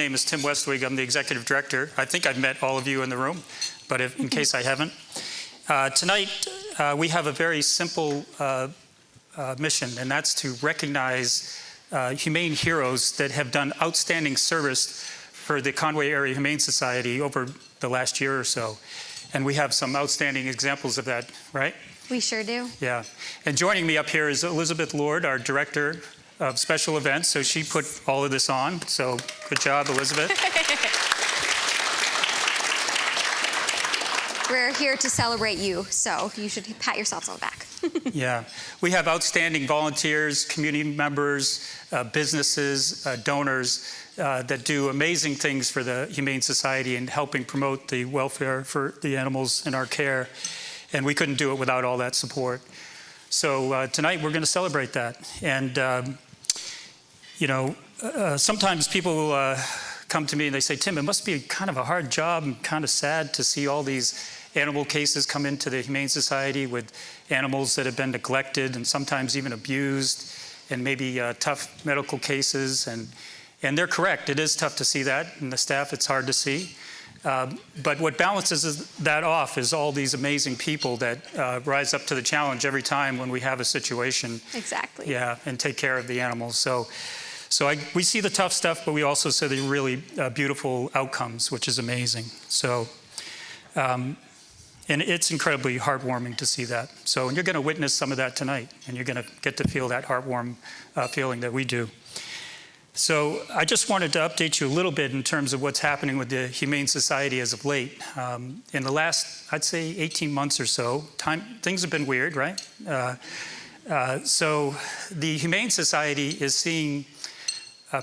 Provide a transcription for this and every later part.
My name is Tim Westwig. I'm the executive director. I think I've met all of you in the room, but in case I haven't. Tonight, we have a very simple mission, and that's to recognize humane heroes that have done outstanding service for the Conway Area Humane Society over the last year or so. And we have some outstanding examples of that, right? We sure do. Yeah. And joining me up here is Elizabeth Lord, our director of special events. So she put all of this on. So good job, Elizabeth. We're here to celebrate you, so you should pat yourselves on the back. Yeah. We have outstanding volunteers, community members, businesses, donors that do amazing things for the Humane Society and helping promote the welfare for the animals in our care. And we couldn't do it without all that support. So tonight we're going to celebrate that. And, sometimes people come to me and they say, Tim, it must be kind of a hard job and kind of sad to see all these animal cases come into the Humane Society with animals that have been neglected and sometimes even abused, and maybe tough medical cases. And they're correct. It is tough to see that. And the staff, it's hard to see. But what balances that off is all these amazing people that rise up to the challenge every time when we have a situation. Exactly. Yeah, and take care of the animals. So we see the tough stuff, but we also see the really beautiful outcomes, which is amazing. So, and it's incredibly heartwarming to see that. So, and you're going to witness some of that tonight, and you're going to get to feel that heartwarm feeling that we do. So I just wanted to update you a little bit in terms of what's happening with the Humane Society as of late. In the last, I'd say, 18 months or so, things have been weird, right? So the Humane Society is seeing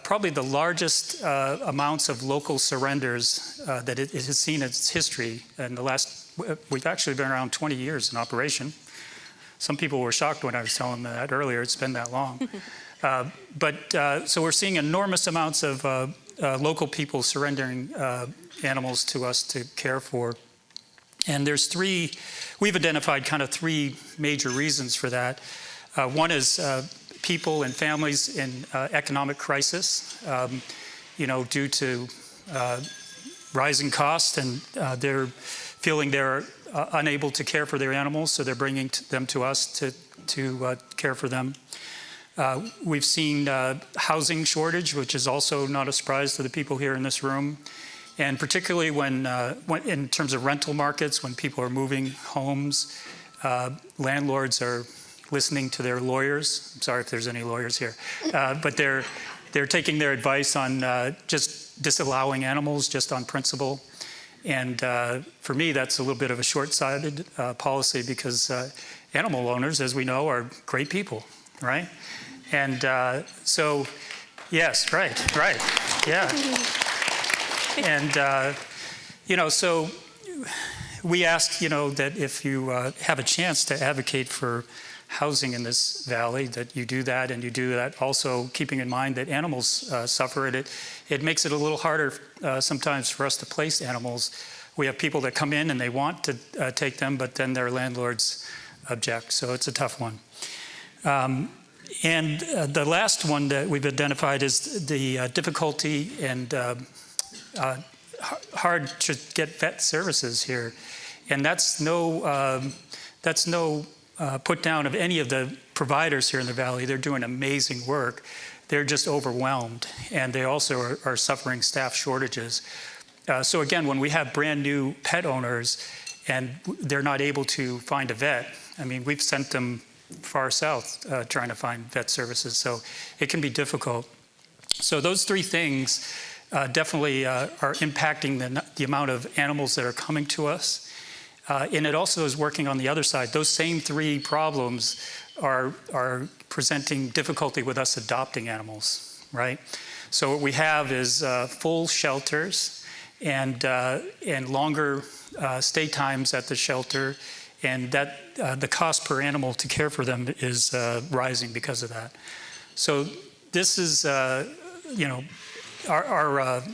probably the largest amounts of local surrenders that it has seen in its history. In the last, we've actually been around 20 years in operation. Some people were shocked when I was telling them that earlier. It's been that long. So we're seeing enormous amounts of local people surrendering animals to us to care for. And we've identified kind of three major reasons for that. One is people and families in economic crisis, due to rising costs, and they're feeling they're unable to care for their animals, so they're bringing them to us to care for them. We've seen housing shortage, which is also not a surprise to the people here in this room. And particularly when in terms of rental markets, when people are moving homes, landlords are listening to their lawyers. I'm sorry if there's any lawyers here. But they're taking their advice on just disallowing animals just on principle. And for me, that's a little bit of a short-sighted policy, because animal owners, as we know, are great people, right? And yes, right, yeah. And, so we ask, that if you have a chance to advocate for housing in this valley, that you do that, and you do that also keeping in mind that animals suffer. It makes it a little harder sometimes for us to place animals. We have people that come in and they want to take them, but then their landlords object, so it's a tough one. And the last one that we've identified is the difficulty and hard to get vet services here. And that's no put down of any of the providers here in the valley. They're doing amazing work. They're just overwhelmed, and they also are suffering staff shortages. So again, when we have brand new pet owners and they're not able to find a vet, I mean, we've sent them far south trying to find vet services, so it can be difficult. So those three things definitely are impacting the amount of animals that are coming to us. And it also is working on the other side. Those same three problems are presenting difficulty with us adopting animals, right? So what we have is full shelters and longer stay times at the shelter, and that the cost per animal to care for them is rising because of that. So this is, our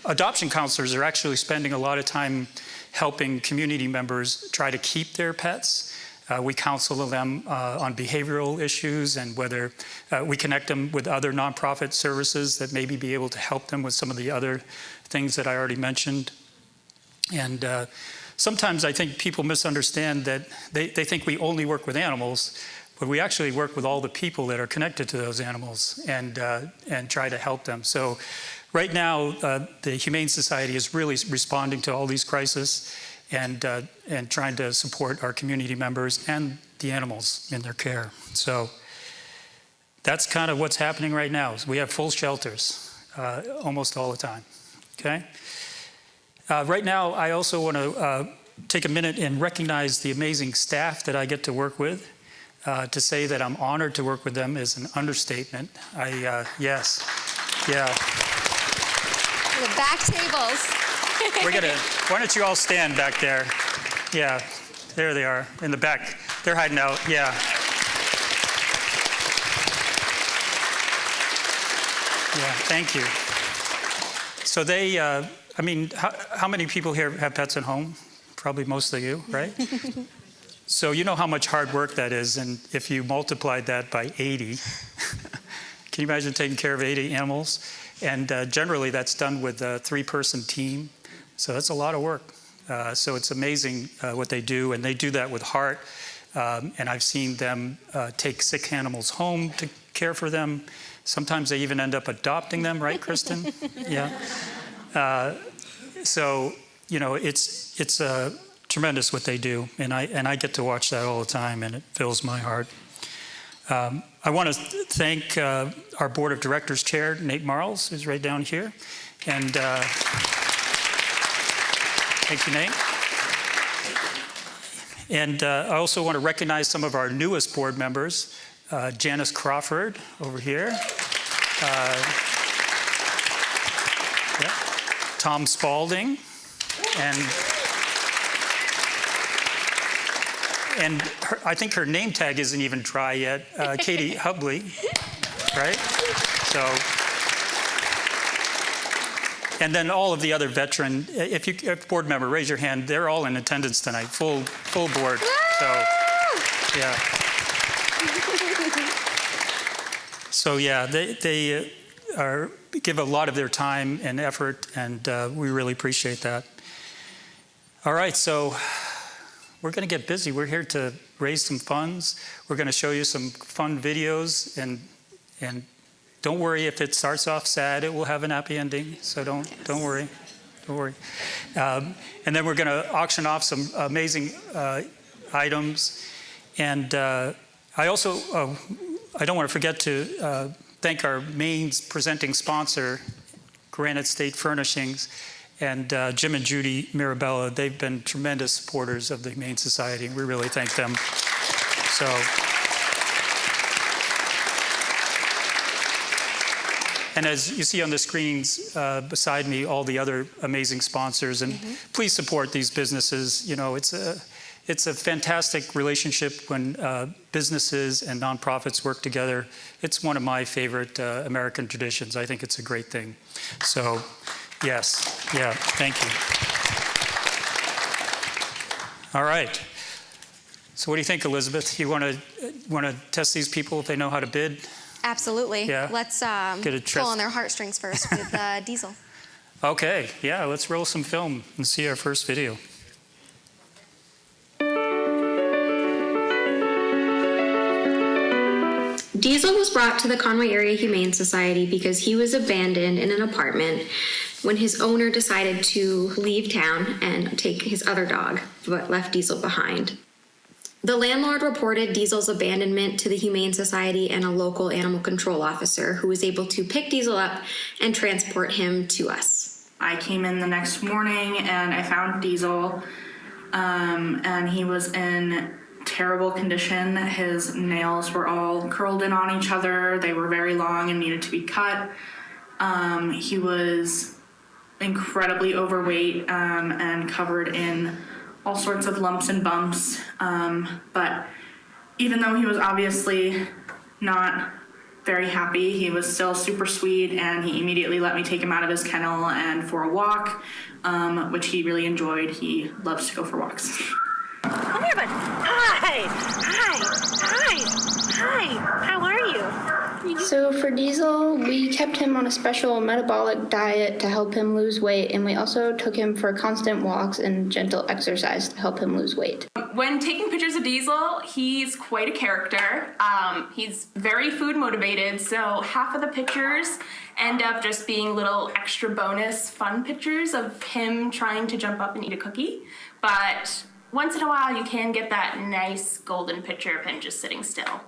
adoption counselors are actually spending a lot of time helping community members try to keep their pets. We counsel them on behavioral issues and whether we connect them with other nonprofit services that maybe be able to help them with some of the other things that I already mentioned. And sometimes I think people misunderstand that they think we only work with animals, but we actually work with all the people that are connected to those animals and try to help them. So right now, the Humane Society is really responding to all these crises and trying to support our community members and the animals in their care. So that's kind of what's happening right now. We have full shelters almost all the time, okay? Right now, I also want to take a minute and recognize the amazing staff that I get to work with. To say that I'm honored to work with them is an understatement. Yes, yeah. The back tables. Why don't you all stand back there? Yeah, there they are in the back. They're hiding out, yeah. Yeah, thank you. So they, I mean, how many people here have pets at home? Probably most of you, right? So you know how much hard work that is, and if you multiplied that by 80, can you imagine taking care of 80 animals? And generally that's done with a 3-person team, so that's a lot of work. So it's amazing what they do, and they do that with heart. And I've seen them take sick animals home to care for them. Sometimes they even end up adopting them, right, Kristen? Yeah. So, you know, it's tremendous what they do, and I get to watch that all the time, and it fills my heart. I want to thank our board of directors chair, Nate Marles, who's right down here, and thank you, Nate. And I also want to recognize some of our newest board members, Janice Crawford over here, yeah, Tom Spalding, and I think her name tag isn't even dry yet, Katie Hubley, right? So, and then all of the other veteran, if you're a board member, raise your hand. They're all in attendance tonight, full board. So, yeah. So yeah, they give a lot of their time and effort, and we really appreciate that. All right, so we're going to get busy. We're here to raise some funds. We're going to show you some fun videos, and don't worry if it starts off sad. It will have an happy ending. So don't worry, don't worry. And then we're going to auction off some amazing items. And I also I don't want to forget to thank our main presenting sponsor, Granite State Furnishings. And Jim and Judy Mirabella, they've been tremendous supporters of the Humane Society, and we really thank them. So, and as you see on the screens beside me, all the other amazing sponsors, and please support these businesses. You know, it's a fantastic relationship when businesses and nonprofits work together. It's one of my favorite American traditions. I think it's a great thing. So. Yes, yeah, thank you. All right. So what do you think, Elizabeth? You want to test these people if they know how to bid? Absolutely. Yeah. Let's pull on their heartstrings first with Diesel. Okay, yeah, let's roll some film and see our first video. Diesel was brought to the Conway Area Humane Society because he was abandoned in an apartment when his owner decided to leave town and take his other dog, but left Diesel behind. The landlord reported Diesel's abandonment to the Humane Society and a local animal control officer who was able to pick Diesel up and transport him to us. I came in the next morning and I found Diesel, and he was in terrible condition. His nails were all curled in on each other. They were very long and needed to be cut. He was incredibly overweight and covered in all sorts of lumps and bumps. But even though he was obviously not very happy, he was still super sweet, and he immediately let me take him out of his kennel and for a walk, which he really enjoyed. He loves to go for walks. Come here, bud. Hi. How are you? So for Diesel, we kept him on a special metabolic diet to help him lose weight, and we also took him for constant walks and gentle exercise to help him lose weight. When taking pictures of Diesel, he's quite a character. He's very food motivated, so half of the pictures end up just being little extra bonus fun pictures of him trying to jump up and eat a cookie. But once in a while, you can get that nice golden picture of him just sitting still.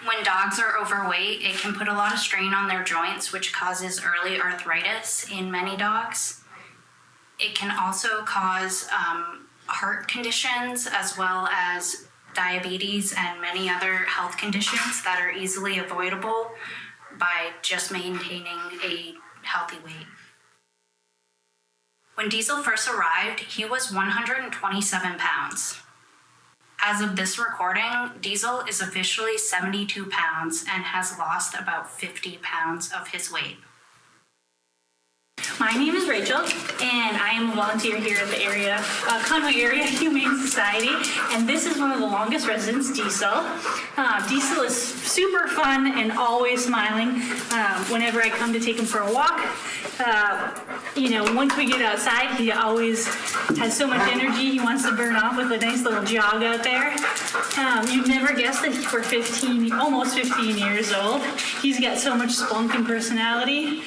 When dogs are overweight, it can put a lot of strain on their joints, which causes early arthritis in many dogs. It can also cause heart conditions as well as diabetes and many other health conditions that are easily avoidable by just maintaining a healthy weight. When Diesel first arrived, he was 127 pounds. As of this recording, Diesel is officially 72 pounds and has lost about 50 pounds of his weight. My name is Rachel, and I am a volunteer here at the Conway Area Humane Society, and this is one of the longest residents, Diesel. Diesel is super fun and always smiling whenever I come to take him for a walk. Once we get outside, he always has so much energy he wants to burn off with a nice little jog out there. You'd never guess that for almost 15 years old, he's got so much spunk and personality.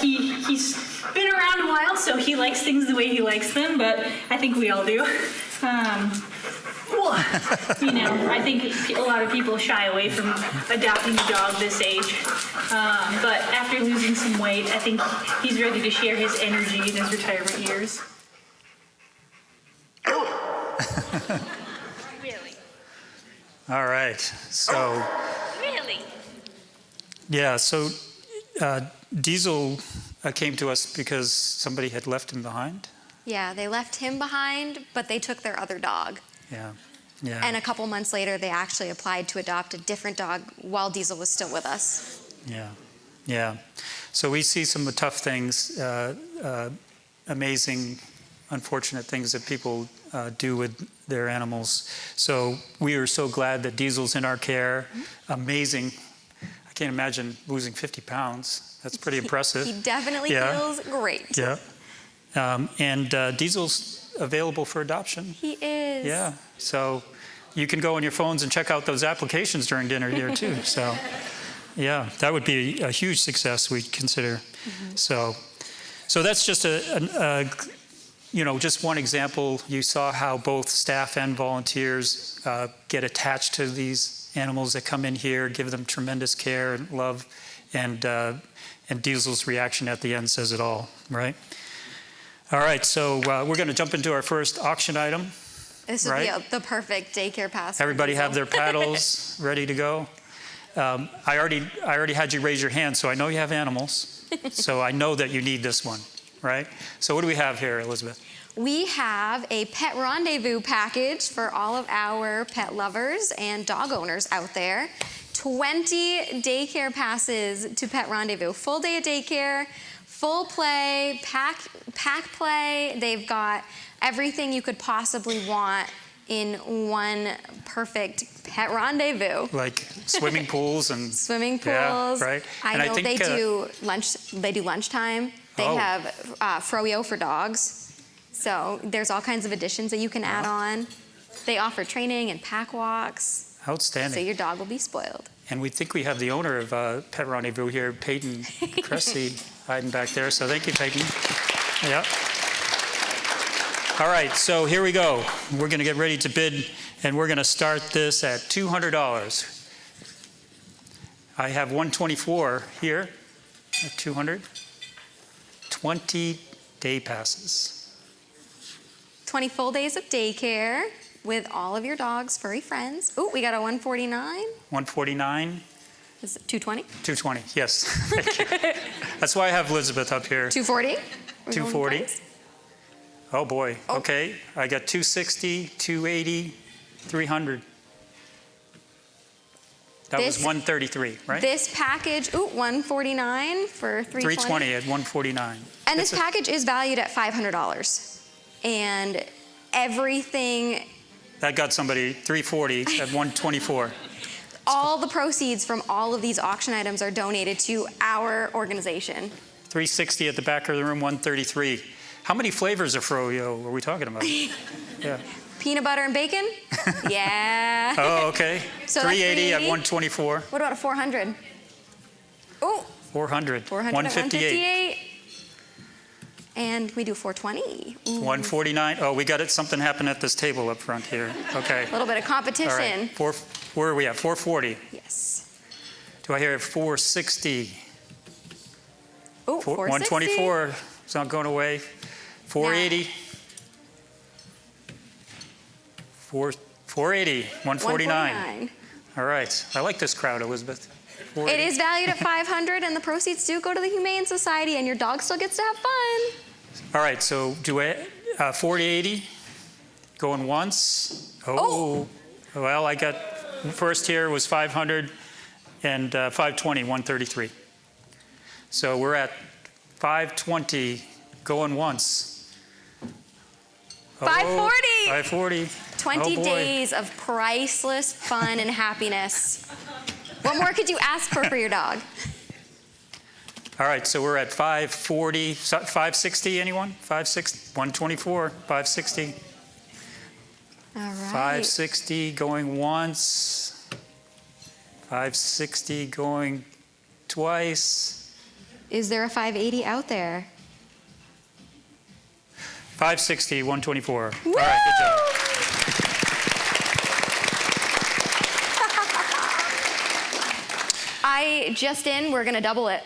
He's been around a while, so he likes things the way he likes them, but I think we all do. I think a lot of people shy away from adopting a dog this age. But after losing some weight, I think he's ready to share his energy in his retirement years. Really? All right. So, Really? yeah, so Diesel came to us because somebody had left him behind. Yeah, they left him behind, but they took their other dog. Yeah. Yeah. And a couple months later, they actually applied to adopt a different dog while Diesel was still with us. Yeah. Yeah. So we see some of the tough things, amazing, unfortunate things that people do with their animals. So we are so glad that Diesel's in our care. Amazing. I can't imagine losing 50 pounds. That's pretty impressive. He definitely Yeah. feels great. Yeah. And Diesel's available for adoption. He is. Yeah. So you can go on your phones and check out those applications during dinner here too. So yeah, that would be a huge success, we consider. Mm-hmm. So that's just just one example. You saw how both staff and volunteers get attached to these animals that come in here, give them tremendous care and love, and Diesel's reaction at the end says it all, right? All right, so we're going to jump into our first auction item. This would be the perfect daycare pass. for Everybody Diesel. have their paddles ready to go. I already had you raise your hand, so I know you have animals. So I know that you need this one, right? So what do we have here, Elizabeth? We have a pet rendezvous package for all of our pet lovers and dog owners out there. 20 daycare passes to Pet Rendezvous. Full day of daycare, full play, pack play. They've got everything you could possibly want in one perfect pet rendezvous. Like swimming pools and Swimming pools. Yeah, right. I And know think, they do lunch. They do lunchtime. They have froyo for dogs. So there's all kinds of additions that you can add on. They offer training and pack walks. Outstanding. So your dog will be spoiled. And we think we have the owner of Pet Rendezvous here, Peyton Cressy, hiding back there. So thank you, Peyton. Yeah. All right, so here we go. We're going to get ready to bid, and we're going to start this at $200. I have 124 here at 200. 20 day passes. 20 full days of daycare with all of your dog's furry friends. Oh, we got a 149. 149. Is it 220? 220, yes. Thank you. That's why I have Elizabeth up here. 240? 240. Oh boy, okay. I got 260, 280, 300. That was 133, right? This package, $149 for 320. 320 at 149. And this package is valued at $500. And everything, That got somebody 340 at 124. all the proceeds from all of these auction items are donated to our organization. 360 at the back of the room, 133. How many flavors of froyo are we talking about? Yeah. Peanut butter and bacon? Yeah. Oh, okay. So that's 380 at 380. 124. What about a 400? Oh, 400. 400 158. at 158. And we do 420. Ooh. 149. Oh, we got it. Something happened at this table up front here. Okay. A little bit of competition. All right. Where are we at? 440. Yes. Do I hear 460? Oh, 460. 124. It's not going away. 480. 480. 149. All right. I like this crowd, Elizabeth. It is valued at $500, and the proceeds do go to the Humane Society, and your dog still gets to have fun. All right. So do I 480 going once? Oh. Well, I got first here was 500 and 520, 133. So we're at 520 going once. 540. 540. 20 boy. days of priceless fun and happiness. What more could you ask for your dog? All right, so we're at 540, 560, anyone? 560, 124, 560. All right. 560 going once. 560 going twice. Is there a 580 out there? 560, 124. Woo! All right, good job. We're going to double it.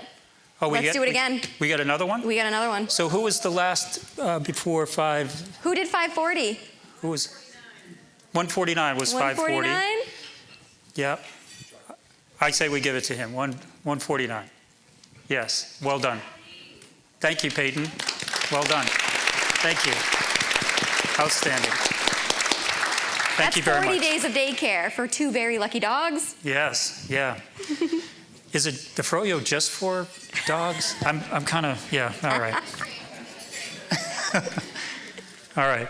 Oh, Let's do it again. We got another one? We got another one. So who was the last before 5? Who did 540? Who was? 149 was 540. 149? Yep. I say we give it to him, 149. Yes, well done. Thank you, Peyton. Well done. Thank you. Outstanding. Thank you very much. That's 40 days of daycare for 2 very lucky dogs. Yes, yeah. Is it the froyo just for dogs? I'm kind of, yeah, all right. All right.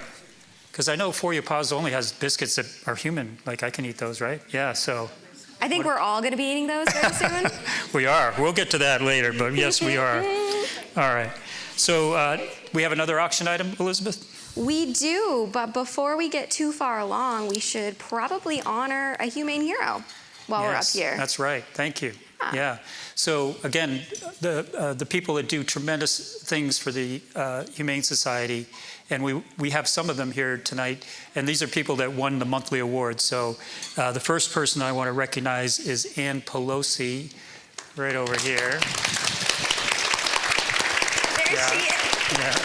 Because I know For Your Paws only has biscuits that are human. Like I can eat those, right? Yeah, so. I think we're all going to be eating those very soon. We are. We'll get to that later, but yes, we are. All right. So we have another auction item, Elizabeth? We do, but before we get too far along, we should probably honor a humane hero while we're up here. That's right. Thank you. Yeah. So again, the people that do tremendous things for the Humane Society, and we have some of them here tonight, and these are people that won the monthly award. So the first person I want to recognize is Ann Pelosi, right over here. There she is. Yeah.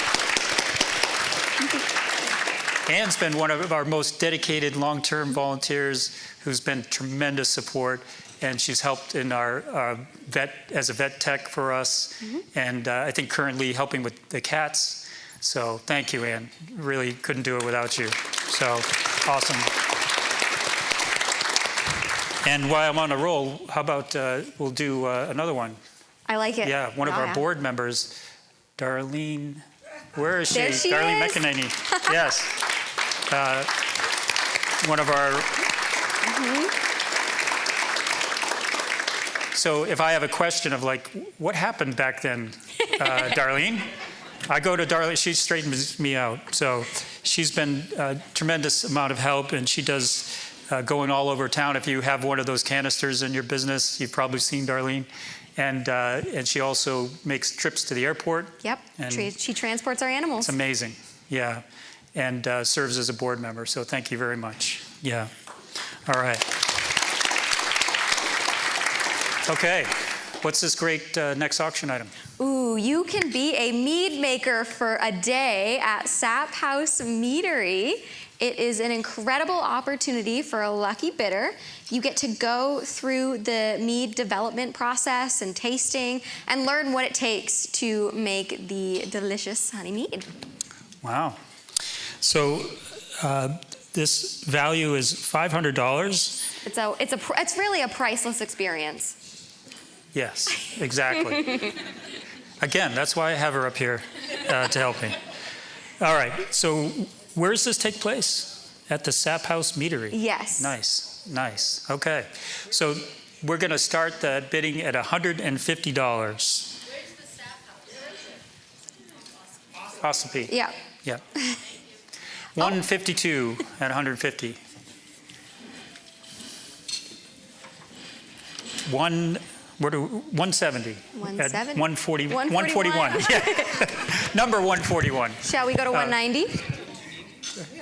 Ann's been one of our most dedicated long-term volunteers who's been tremendous support, and she's helped in our as a vet tech for us, and I think currently helping with the cats. So thank you, Ann. Really couldn't do it without you. So awesome. And while I'm on a roll, how about we'll do another one? I like it. Yeah, one of our board members, Darlene. Where is she? There she Darlene is. McEnany. Yes. One of our. So if I have a question of like, what happened back then, Darlene? I go to Darlene, she straightens me out. So she's been a tremendous amount of help, and she does going all over town. If you have one of those canisters in your business, you've probably seen Darlene. And she also makes trips to the airport. Yep, And she transports our animals. it's amazing, yeah. And serves as a board member, so thank you very much. Yeah, all right. Okay, what's this great next auction item? Ooh, you can be a mead maker for a day at Sap House Meadery. It is an incredible opportunity for a lucky bidder. You get to go through the mead development process and tasting and learn what it takes to make the delicious honey mead. Wow. So this value is $500. It's really a priceless experience. Yes, exactly. Again, that's why I have her up here to help me. All right, so where does this take place? At the Sap House Meadery? Yes. Nice, nice. Okay, so we're going to start the bidding at $150. Ossipee. Yeah. Yeah. 152 at 150. 170. 170? At 140. 141. 141. Yeah. Number 141. Shall we go to 190?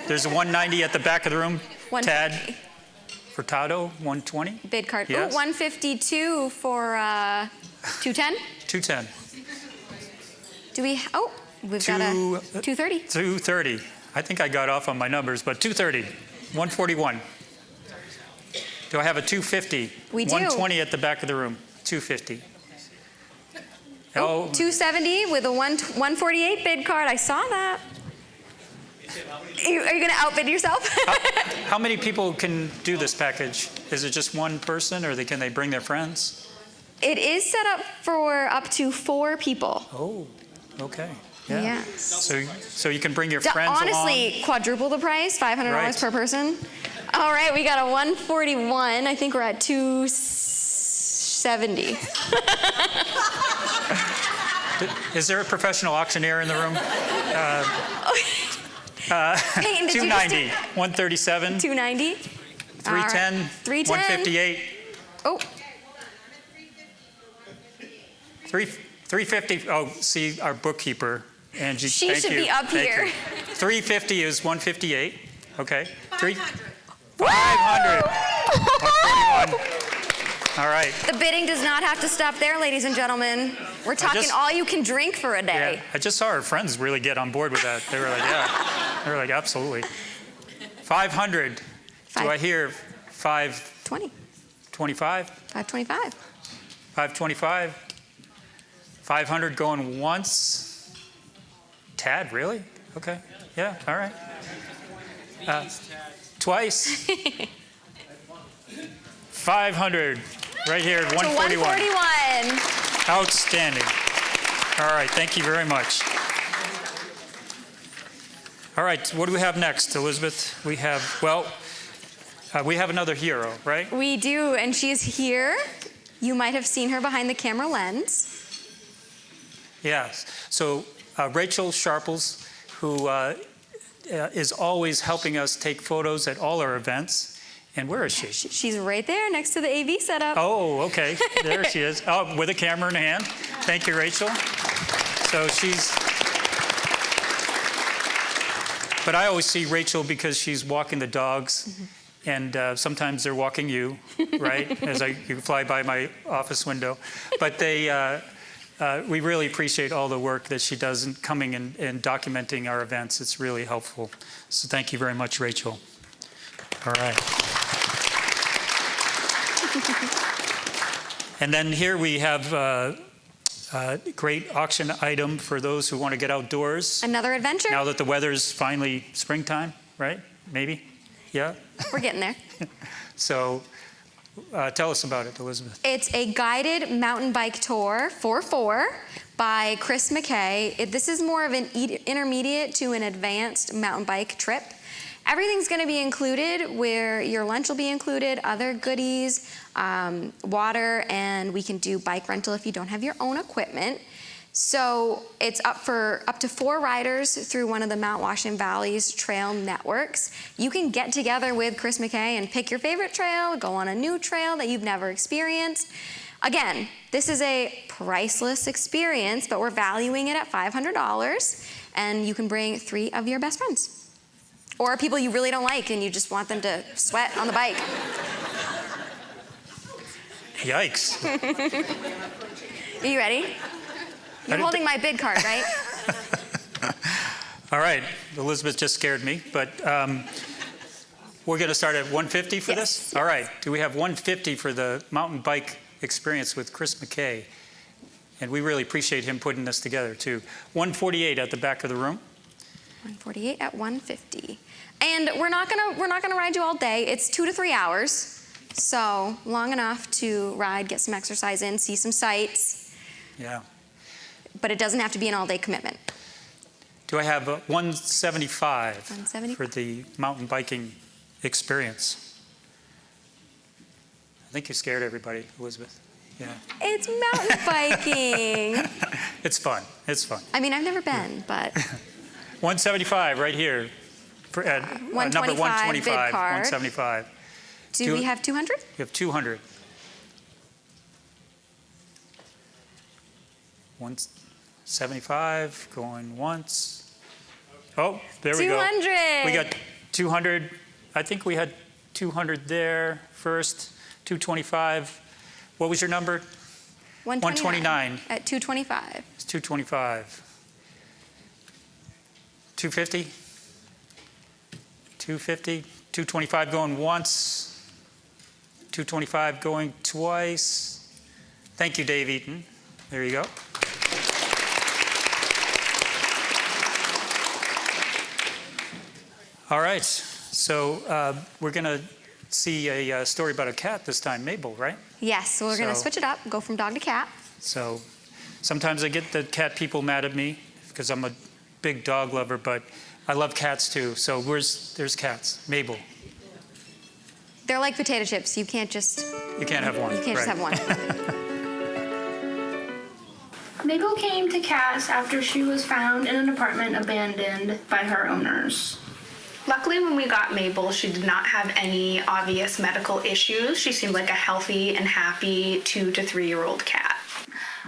There's a 190 at the back of the room. 150. Tad Furtado, 120. Bid card. Yes. Ooh, 152 for 210. 210. Do we? Oh, we've got a 230. 230. I think I got off on my numbers, but 230. 141. Do I have a 250? We do. 120 at the back of the room. 250. Oh, 270 with a 148 bid card. I saw that. Are you going to outbid yourself? How many people can do this package? Is it just one person, or can they bring their friends? It is set up for up to 4 people. Oh, okay. Yeah. Yes. So you can bring your friends honestly, along. quadruple the price, $500 Right. per person. All right, we got a 141. I think we're at 270. Is there a professional auctioneer in the room? Peyton, did you 290, 137, 290? 310, 310. 158, Oh, 350. Oh, see our bookkeeper, Angie. She thank should you, be up thank here. you. 350 is 158. Okay. 500. 141. All right. the bidding does not have to stop there, ladies and gentlemen. We're talking all you can drink for a day. Yeah, I just saw our friends really get on board with that. They were like, yeah. They were like, absolutely. 500. Do I hear 525? 525. 525. 500 going once. Tad, really? Okay. Yeah, all right. Twice. 500. Right here at 141. 141. Outstanding. All right, thank you very much. All right, what do we have next, Elizabeth? We have another hero, right? We do, and she's here. You might have seen her behind the camera lens. Yes. So Rachel Sharples, who is always helping us take photos at all our events. And where is she? She's right there next to the AV setup. Oh, okay. There she is. Oh, with a camera in hand. Thank you, Rachel. So but I always see Rachel because she's walking the dogs. And sometimes they're walking you, right? You fly by my office window. But we really appreciate all the work that she does in coming and documenting our events. It's really helpful. So thank you very much, Rachel. All right. And then here we have a great auction item for those who want to get outdoors. Another adventure. Now that the weather's finally springtime, right? Maybe? Yeah? We're getting there. So tell us about it, Elizabeth. It's a guided mountain bike tour for 4 by Chris McKay. This is more of an intermediate to an advanced mountain bike trip. Everything's going to be included, where your lunch will be included, other goodies, water, and we can do bike rental if you don't have your own equipment. So it's up to 4 riders through one of the Mount Washington Valley's trail networks. You can get together with Chris McKay and pick your favorite trail, go on a new trail that you've never experienced. Again, this is a priceless experience, but we're valuing it at $500, and you can bring 3 of your best friends. Or people you really don't like and you just want them to sweat on the bike. Yikes. Are you ready? You're holding my bid card, right? All right. Elizabeth just scared me, but we're going to start at 150 for this? All right. Do we have 150 for the mountain bike experience with Chris McKay? And we really appreciate him putting this together, too. 148 at the back of the room. 148 at 150. And we're not gonna ride you all day. It's 2 to 3 hours. So long enough to ride, get some exercise in, see some sights. Yeah. But it doesn't have to be an all-day commitment. Do I have 175 170. for the mountain biking experience? I think you scared everybody, Elizabeth. Yeah. It's mountain biking. It's fun. It's fun. I mean, I've never been, but 175 right here. For, number 125, bid card. 175. Do we have 200? You have 200. 175 going once. Oh, there we go. 200. We got 200. I think we had 200 there first. 225. What was your number? 129. At 225. It's 225. 250. 250. 225 going once. 225 going twice. Thank you, Dave Eaton. There you go. All right, so we're going to see a story about a cat this time, Mabel, right? Yes, so we're going to So- switch it up, go from dog to cat. So sometimes I get the cat people mad at me because I'm a big dog lover, but I love cats too. So there's cats. Mabel, They're like potato chips. You can't just have one. just have one. Mabel came to Cass after she was found in an apartment abandoned by her owners. Luckily, when we got Mabel, she did not have any obvious medical issues. She seemed like a healthy and happy 2 to 3 year old cat.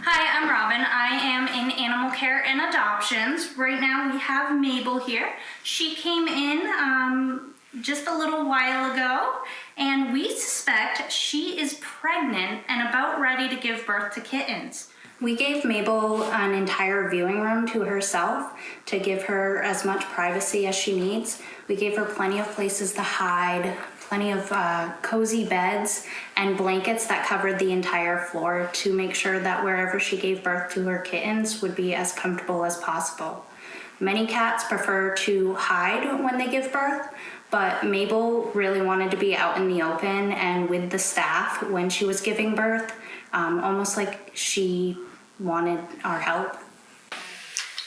Hi, I'm Robin. I am in animal care and adoptions. Right now we have Mabel here. She came in just a little while ago, and we suspect she is pregnant and about ready to give birth to kittens. We gave Mabel an entire viewing room to herself to give her as much privacy as she needs. We gave her plenty of places to hide, plenty of cozy beds and blankets that covered the entire floor to make sure that wherever she gave birth to her kittens would be as comfortable as possible. Many cats prefer to hide when they give birth, but Mabel really wanted to be out in the open and with the staff when she was giving birth, almost like she wanted our help.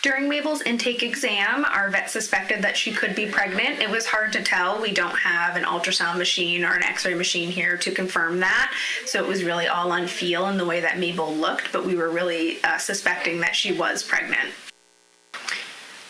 During Mabel's intake exam, our vet suspected that she could be pregnant. It was hard to tell. We don't have an ultrasound machine or an x-ray machine here to confirm that. So it was really all on feel and the way that Mabel looked, but we were really suspecting that she was pregnant.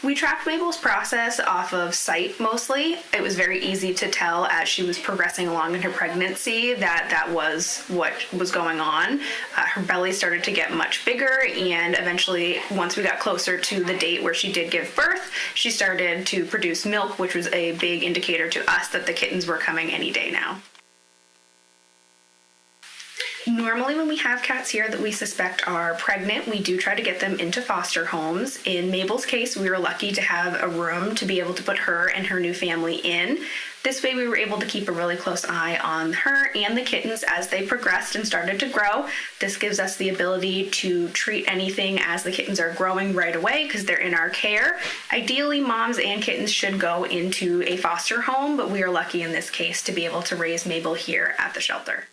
We tracked Mabel's process off of sight mostly. It was very easy to tell as she was progressing along in her pregnancy that that was what was going on. Her belly started to get much bigger, and eventually, once we got closer to the date where she did give birth, she started to produce milk, which was a big indicator to us that the kittens were coming any day now. Normally when we have cats here that we suspect are pregnant, we do try to get them into foster homes. In Mabel's case, we were lucky to have a room to be able to put her and her new family in. This way we were able to keep a really close eye on her and the kittens as they progressed and started to grow. This gives us the ability to treat anything as the kittens are growing right away because they're in our care. Ideally, moms and kittens should go into a foster home, but we are lucky in this case to be able to raise Mabel here at the shelter.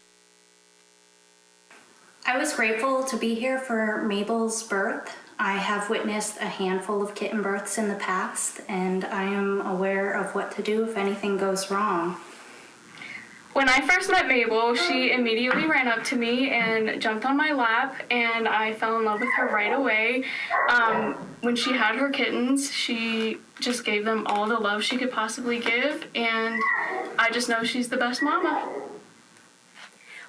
I was grateful to be here for Mabel's birth. I have witnessed a handful of kitten births in the past, and I am aware of what to do if anything goes wrong. When I first met Mabel, she immediately ran up to me and jumped on my lap, and I fell in love with her right away. When she had her kittens, she just gave them all the love she could possibly give, and I just know she's the best mama.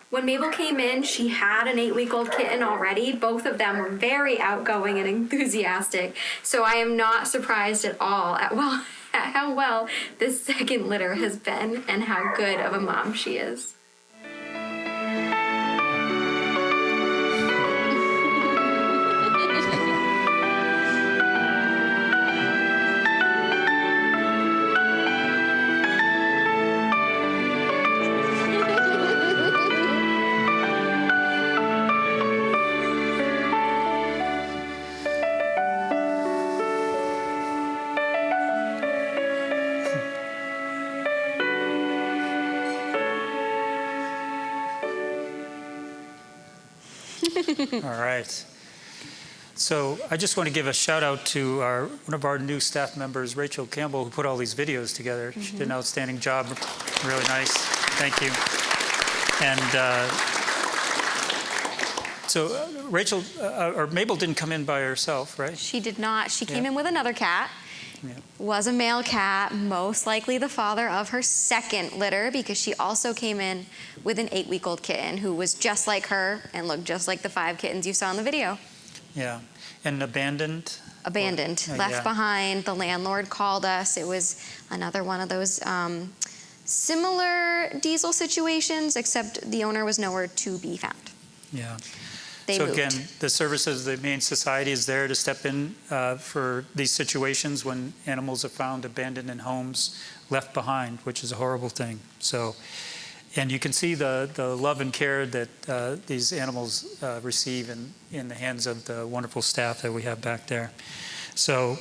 When Mabel came in, she had an 8-week-old kitten already. Both of them were very outgoing and enthusiastic. So I am not surprised at all at how well this second litter has been and how good of a mom she is. All right. So I just want to give a shout out to one of our new staff members, Rachel Campbell, who put all these videos together. She did an outstanding job. Really nice. Thank you. And so Rachel, or Mabel didn't come in by herself, right? She did not. She came in with another cat. Yeah. Was a male cat, most likely the father of her second litter, because she also came in with an 8-week-old kitten who was just like her and looked just like the 5 kittens you saw in the video. Yeah. And abandoned? Abandoned, left behind. The landlord called us. It was another one of those similar diesel situations, except the owner was nowhere to be found. Yeah. They so moved. again, the services of the Humane Society is there to step in for these situations when animals are found abandoned in homes, left behind, which is a horrible thing. So, and you can see the love and care that these animals receive in the hands of the wonderful staff that we have back there. So,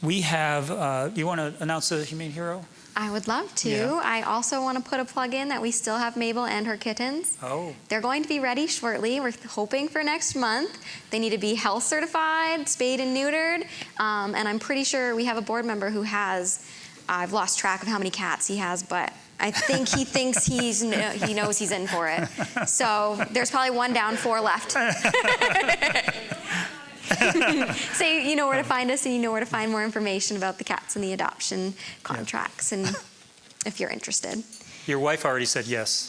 we have, you want to announce the Humane Hero? I would love to. Yeah. I also want to put a plug in that we still have Mabel and her kittens. Oh. They're going to be ready shortly. We're hoping for next month. They need to be health certified, spayed and neutered, and I'm pretty sure we have a board member who has, I've lost track of how many cats he has, but I think he thinks he knows he's in for it. So there's probably 1 down, 4 left. So you know where to find us, and you know where to find more information about the cats and the adoption contracts, and if you're interested. Your wife already said yes,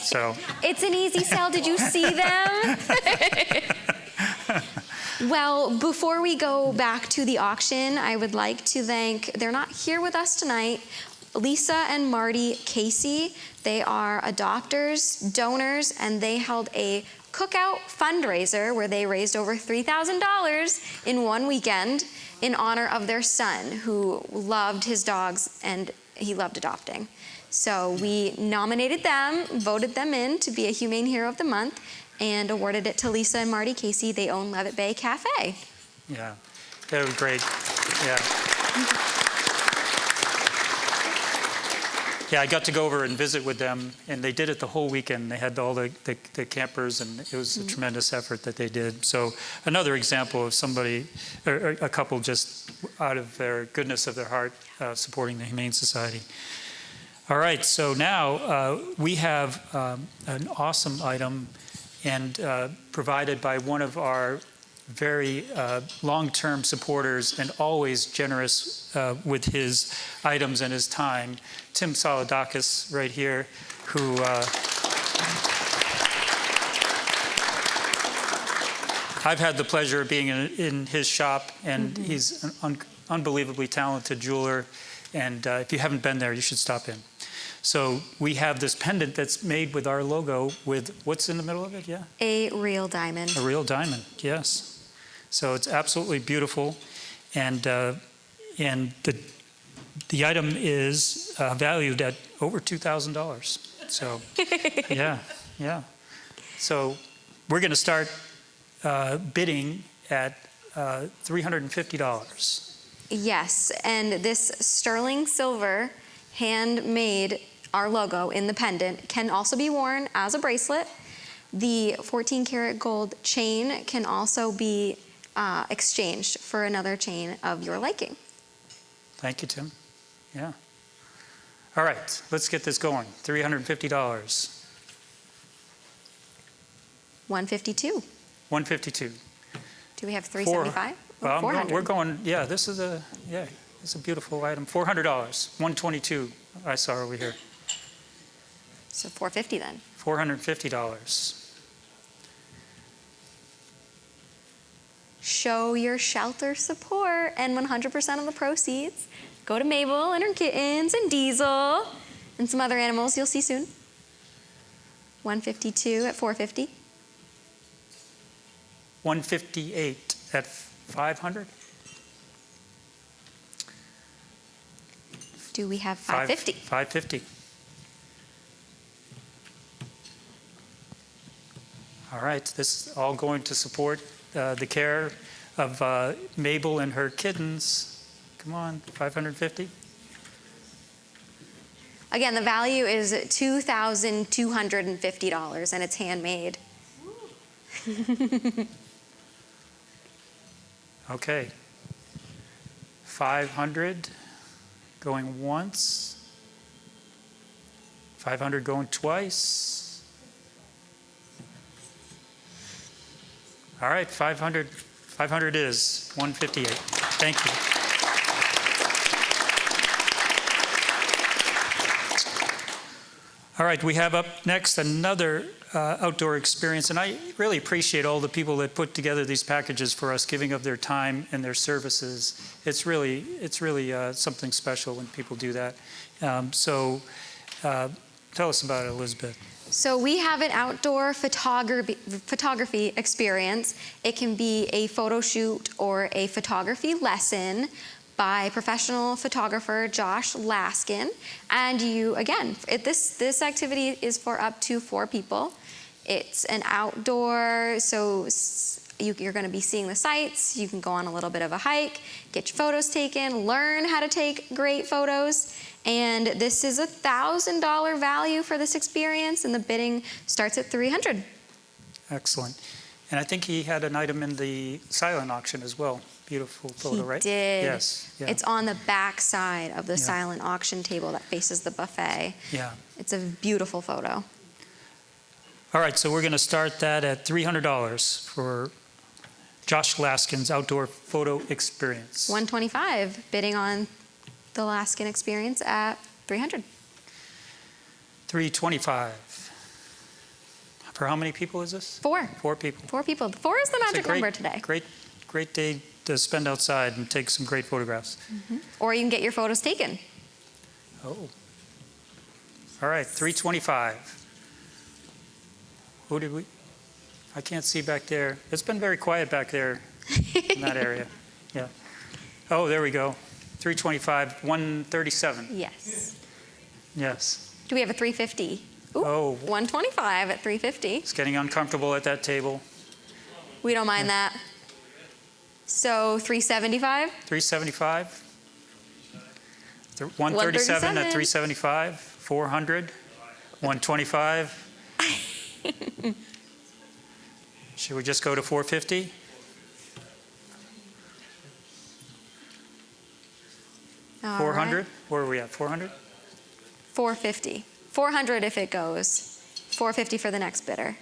so. It's an easy sell. Did you see them? Well, before we go back to the auction, I would like to thank, they're not here with us tonight, Lisa and Marty Casey. They are adopters, donors, and they held a cookout fundraiser where they raised over $3,000 in one weekend in honor of their son, who loved his dogs and he loved adopting. So we nominated them, voted them in to be a Humane Hero of the Month, and awarded it to Lisa and Marty Casey. They own Levitt Bay Cafe. Yeah, that was great. Yeah. Yeah, I got to go over and visit with them, and they did it the whole weekend. They had all the campers, and it was a tremendous effort that they did. So another example of somebody, or a couple just out of their goodness of their heart, supporting the Humane Society. All right, so now we have an awesome item, and provided by one of our very long-term supporters and always generous with his items and his time, Tim Solodakis right here, who I've had the pleasure of being in his shop, and he's an unbelievably talented jeweler, and if you haven't been there, you should stop in. So we have this pendant that's made with our logo with, what's in the middle of it, yeah? A real diamond. A real diamond, yes. So it's absolutely beautiful, and the item is valued at over $2,000. So, yeah. So we're going to start bidding at $350. Yes, and this sterling silver, handmade, our logo in the pendant, can also be worn as a bracelet. The 14-karat gold chain can also be exchanged for another chain of your liking. Thank you, Tim. Yeah. All right, let's get this going. $350. $152. $152. Do we have $375? Well, $400. we're going, yeah, this is a beautiful item. $400. $122 I saw over here. So $450 then. $450. Show your shelter support, and 100% of the proceeds go to Mabel and her kittens and Diesel and some other animals you'll see soon. $152 at $450. $158 at $500. Do we have $550? $550. All right, this is all going to support the care of Mabel and her kittens. Come on, $550. Again, the value is $2,250 and it's handmade. Okay. 500 going once. 500 going twice. All right, 500 is 158. Thank you. All right, we have up next another outdoor experience, and I really appreciate all the people that put together these packages for us, giving of their time and their services. It's really something special when people do that. Tell us about it, Elizabeth. So we have an outdoor photography experience. It can be a photo shoot or a photography lesson by professional photographer Josh Laskin. And this activity is for up to 4 people. It's an outdoor, so you're going to be seeing the sights. You can go on a little bit of a hike, get your photos taken, learn how to take great photos. And this is a $1,000 value for this experience, and the bidding starts at $300. Excellent. And I think he had an item in the silent auction as well. Beautiful photo, right? He did. Yes. Yeah. It's on the back side of the silent auction table that faces the buffet. Yeah. It's a beautiful photo. All right, so we're going to start that at $300 for Josh Laskin's outdoor photo experience. $125, bidding on the Laskin experience at $300. $325. For how many people is this? 4. 4 people. 4 people. 4 is the magic number today. Great day to spend outside and take some great photographs. Mm-hmm. Or you can get your photos taken. Oh. All right, $325. Who did we? I can't see back there. It's been very quiet back there in that area. Yeah. Oh, there we go. $325, $137. Yes. Yes. Do we have a $350? Ooh, Oh. $125 at $350. It's getting uncomfortable at that table. We don't mind that. So $375? $375. $137 at $375. $400. $125. Should we just go to $450? All 400? right. Where are we at? 400? $450. $400 if it goes. $450 for the next bidder.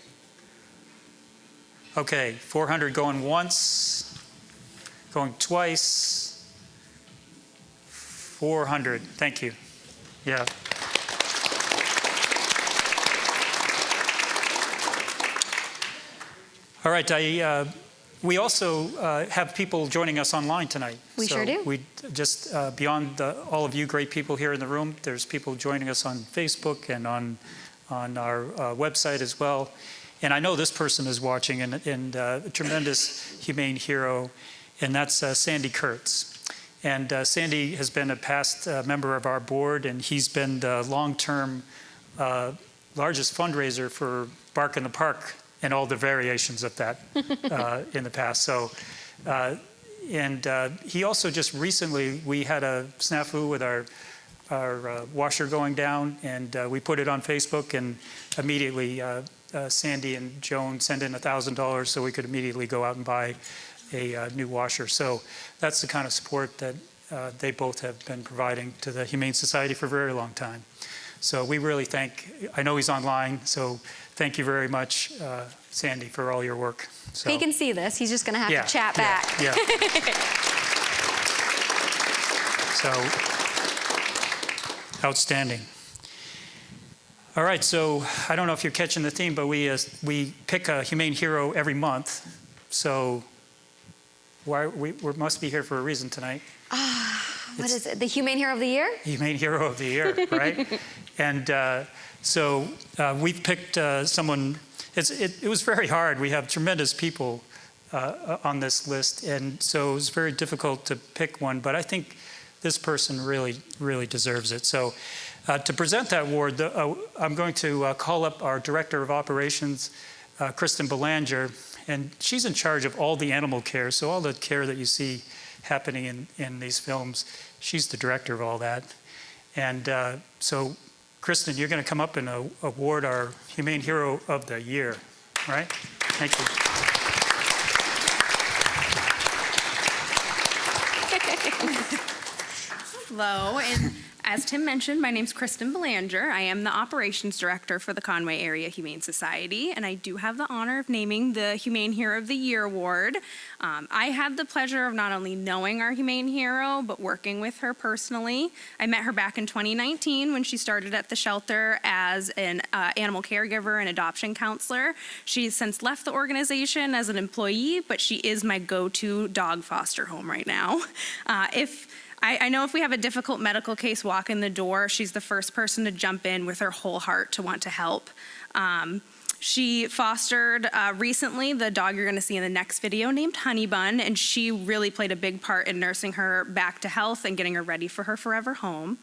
Okay, 400 going once, going twice. 400. Thank you. Yeah. All right, we also have people joining us online tonight. We sure do. We just, beyond all of you great people here in the room, there's people joining us on Facebook and on our website as well. And I know this person is watching, and a tremendous humane hero, and that's Sandy Kurtz. And Sandy has been a past member of our board, and he's been the long-term largest fundraiser for Bark in the Park and all the variations of that in the past. So, he also just recently, we had a snafu with our washer going down, and we put it on Facebook, and immediately Sandy and Joan sent in $1,000 so we could immediately go out and buy a new washer. So that's the kind of support that they both have been providing to the Humane Society for a very long time. So we really I know he's online, so thank you very much, Sandy, for all your work. So, He can see this. He's just going to have to chat back. Yeah. So, outstanding. All right, so I don't know if you're catching the theme, but we pick a humane hero every month. So we must be here for a reason tonight. What is it? The Humane Hero of the Year? Humane Hero of the Year, right? And so we've picked someone. It was very hard. We have tremendous people on this list, and so it was very difficult to pick one. But I think this person really, really deserves it. So to present that award, I'm going to call up our Director of Operations, Kristen Belanger, and she's in charge of all the animal care. So all the care that you see happening in these films, she's the director of all that. And so Kristen, you're going to come up and award our Humane Hero of the Year, all right? Thank you. Hello, and as Tim mentioned, my name's Kristen Belanger. I am the Operations Director for the Conway Area Humane Society, and I do have the honor of naming the Humane Hero of the Year Award. I had the pleasure of not only knowing our Humane Hero, but working with her personally. I met her back in 2019 when she started at the shelter as an animal caregiver and adoption counselor. She's since left the organization as an employee, but she is my go-to dog foster home right now. I know if we have a difficult medical case walk in the door, she's the first person to jump in with her whole heart to want to help. She fostered recently the dog you're going to see in the next video named Honey Bun, and she really played a big part in nursing her back to health and getting her ready for her forever home.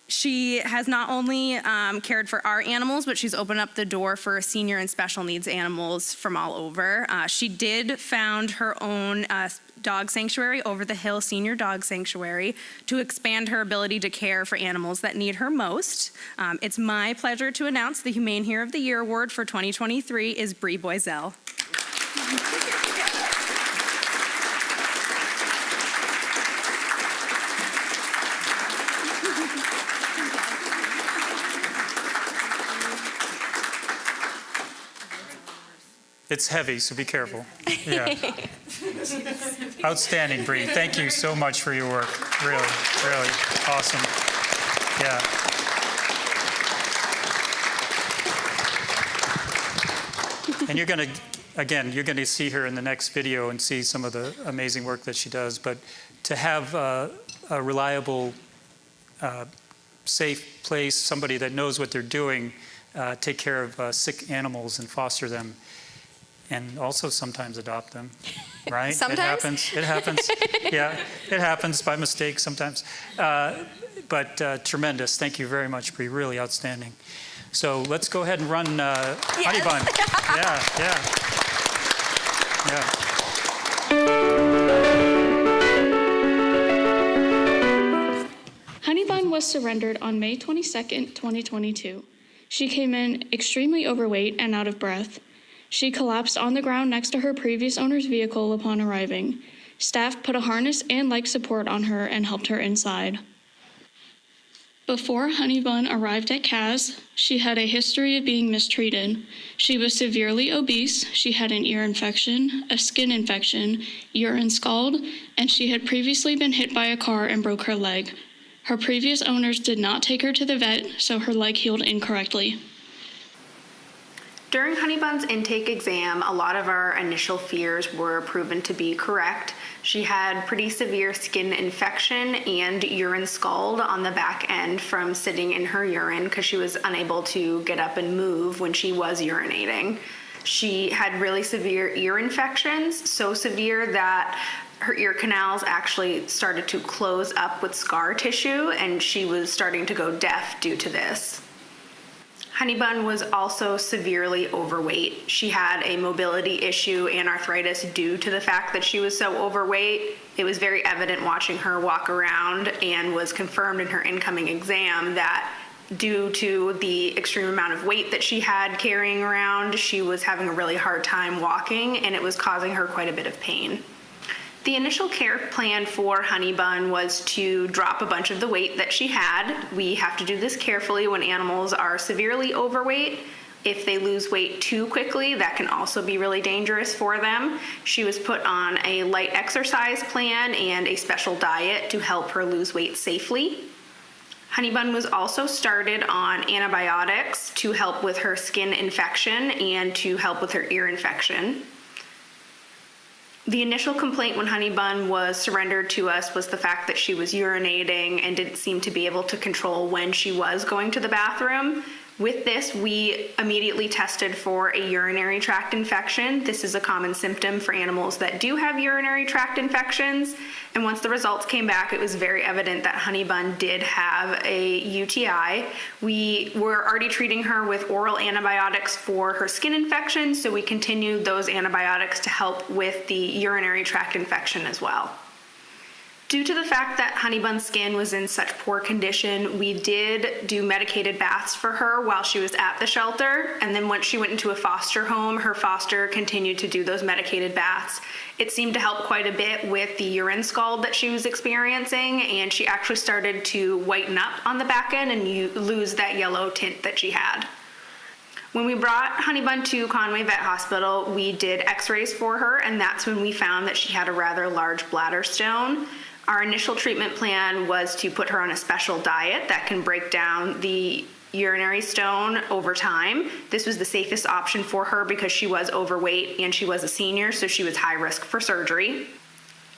She has not only cared for our animals, but she's opened up the door for senior and special needs animals from all over. She did found her own dog sanctuary, Over the Hill Senior Dog Sanctuary, to expand her ability to care for animals that need her most. It's my pleasure to announce the Humane Hero of the Year Award for 2023 is Bree Boiselle. It's heavy, so be careful. Yeah. Outstanding, Bree. Thank you so much for your work. Really, really awesome. Yeah. And you're going to see her in the next video and see some of the amazing work that she does. But to have a reliable, safe place, somebody that knows what they're doing, take care of sick animals and foster them, and also sometimes adopt them, right? Sometimes? It happens. Yeah, it happens by mistake sometimes. But tremendous. Thank you very much, Bree. Really outstanding. So let's go ahead and run Honey Bun. Yeah. Honey Bun was surrendered on May 22nd, 2022. She came in extremely overweight and out of breath. She collapsed on the ground next to her previous owner's vehicle upon arriving. Staff put a harness and leg support on her and helped her inside. Before Honey Bun arrived at CAS, she had a history of being mistreated. She was severely obese, she had an ear infection, a skin infection, urine scald, and she had previously been hit by a car and broke her leg. Her previous owners did not take her to the vet, so her leg healed incorrectly. During Honey Bun's intake exam, a lot of our initial fears were proven to be correct. She had pretty severe skin infection and urine scald on the back end from sitting in her urine because she was unable to get up and move when she was urinating. She had really severe ear infections, so severe that her ear canals actually started to close up with scar tissue, and she was starting to go deaf due to this. Honey Bun was also severely overweight. She had a mobility issue and arthritis due to the fact that she was so overweight. It was very evident watching her walk around, and was confirmed in her incoming exam that due to the extreme amount of weight that she had carrying around, she was having a really hard time walking, and it was causing her quite a bit of pain. The initial care plan for Honey Bun was to drop a bunch of the weight that she had. We have to do this carefully when animals are severely overweight. If they lose weight too quickly, that can also be really dangerous for them. She was put on a light exercise plan and a special diet to help her lose weight safely. Honey Bun was also started on antibiotics to help with her skin infection and to help with her ear infection. The initial complaint when Honey Bun was surrendered to us was the fact that she was urinating and didn't seem to be able to control when she was going to the bathroom. With this, we immediately tested for a urinary tract infection. This is a common symptom for animals that do have urinary tract infections. And once the results came back, it was very evident that Honey Bun did have a UTI. We were already treating her with oral antibiotics for her skin infection, so we continued those antibiotics to help with the urinary tract infection as well. Due to the fact that Honeybun's skin was in such poor condition, we did do medicated baths for her while she was at the shelter. And then once she went into a foster home, her foster continued to do those medicated baths. It seemed to help quite a bit with the urine scald that she was experiencing, and she actually started to whiten up on the back end and lose that yellow tint that she had. When we brought Honeybun to Conway Vet Hospital, we did x-rays for her, and that's when we found that she had a rather large bladder stone. Our initial treatment plan was to put her on a special diet that can break down the urinary stone over time. This was the safest option for her because she was overweight and she was a senior, so she was high risk for surgery.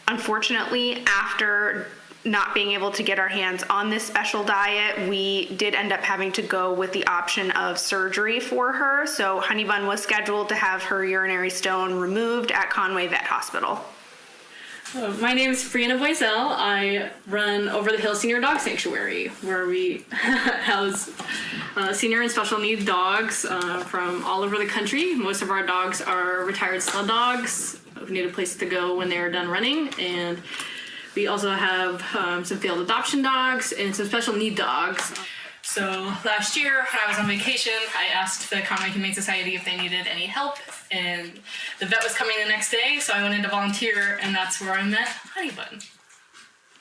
Unfortunately, after not being able to get our hands on this special diet, we did end up having to go with the option of surgery for her. So Honeybun was scheduled to have her urinary stone removed at Conway Vet Hospital. My name is Brianna Boisel. I run Over the Hill Senior Dog Sanctuary, where we house senior and special needs dogs from all over the country. Most of our dogs are retired sled dogs who need a place to go when they're done running, and we also have some failed adoption dogs and some special need dogs. So last year, when I was on vacation, I asked the Conway Humane Society if they needed any help, and the vet was coming the next day, so I went in to volunteer, and that's where I met Honeybun.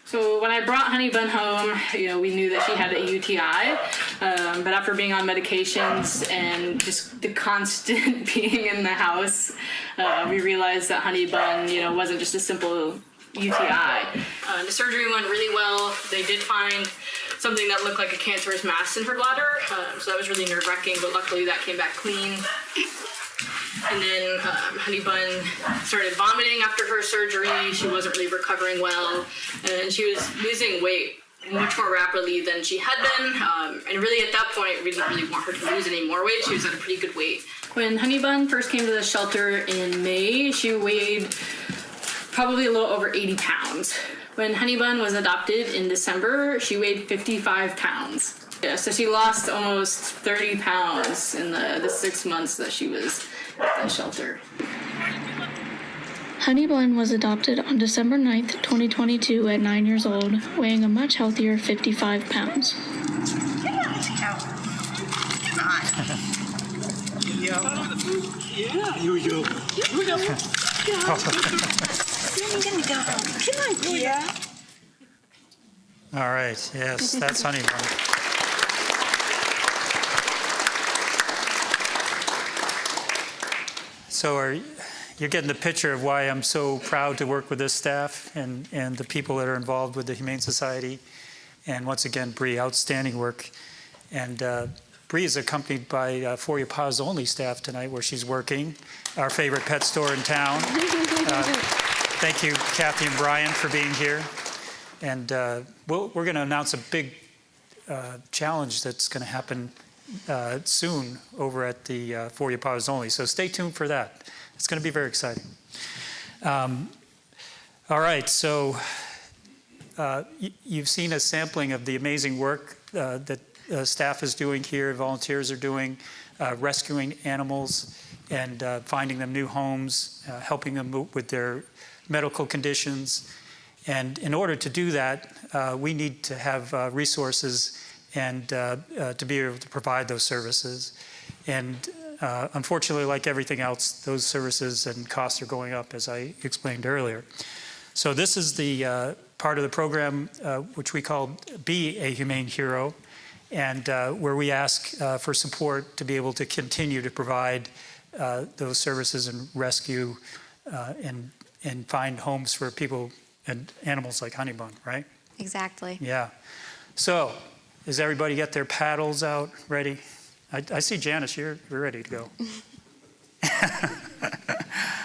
So when I brought Honeybun home, we knew that she had a UTI, but after being on medications and just the constant being in the house, we realized that Honeybun, wasn't just a simple UTI. The surgery went really well. They did find something that looked like a cancerous mass in her bladder, so that was really nerve-wracking, but luckily that came back clean. And then Honeybun started vomiting after her surgery. She wasn't really recovering well, and she was losing weight much more rapidly than she had been. And really at that point, we didn't really want her to lose any more weight. She was at a pretty good weight. When Honeybun first came to the shelter in May, she weighed probably a little over 80 pounds. When Honeybun was adopted in December, she weighed 55 pounds. Yeah, so she lost almost 30 pounds in the 6 months that she was at the shelter. Honeybun was adopted on December 9th, 2022 at 9 years old, weighing a much healthier 55 pounds. Come on. Yeah, you. You're gonna go. Come on, yeah. All right, yes, that's Honeybun. So you're getting the picture of why I'm so proud to work with this staff and the people that are involved with the Humane Society. And once again, Bree, outstanding work. And Bree is accompanied by For Your Paws Only staff tonight where she's working, our favorite pet store in town. Thank you, Kathy and Brian, for being here. And we're going to announce a big challenge that's going to happen soon over at the For Your Paws Only. So stay tuned for that. It's going to be very exciting. All right, so you've seen a sampling of the amazing work that staff is doing here, volunteers are doing, rescuing animals and finding them new homes, helping them with their medical conditions. And in order to do that, we need to have resources and to be able to provide those services. And unfortunately, like everything else, those services and costs are going up, as I explained earlier. So this is the part of the program which we call Be a Humane Hero, and where we ask for support to be able to continue to provide those services and rescue and find homes for people and animals like Honeybun, right? Exactly. Yeah. So, does everybody get their paddles out ready? I see Janice, you're ready to go.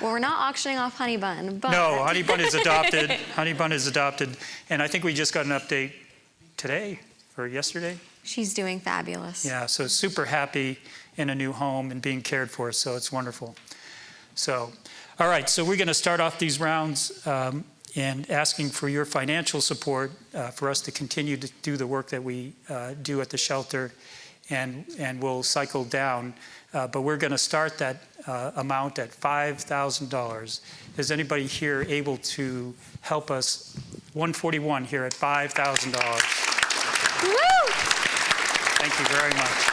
Well, we're not auctioning off Honeybun, but... No, Honeybun is adopted. Honeybun is adopted. And I think we just got an update today or yesterday. She's doing fabulous. Yeah, so super happy in a new home and being cared for, so it's wonderful. So, all right, so we're going to start off these rounds and asking for your financial support for us to continue to do the work that we do at the shelter, and we'll cycle down. But we're going to start that amount at $5,000. Is anybody here able to help us 141 here at $5,000. Woo! Thank you very much.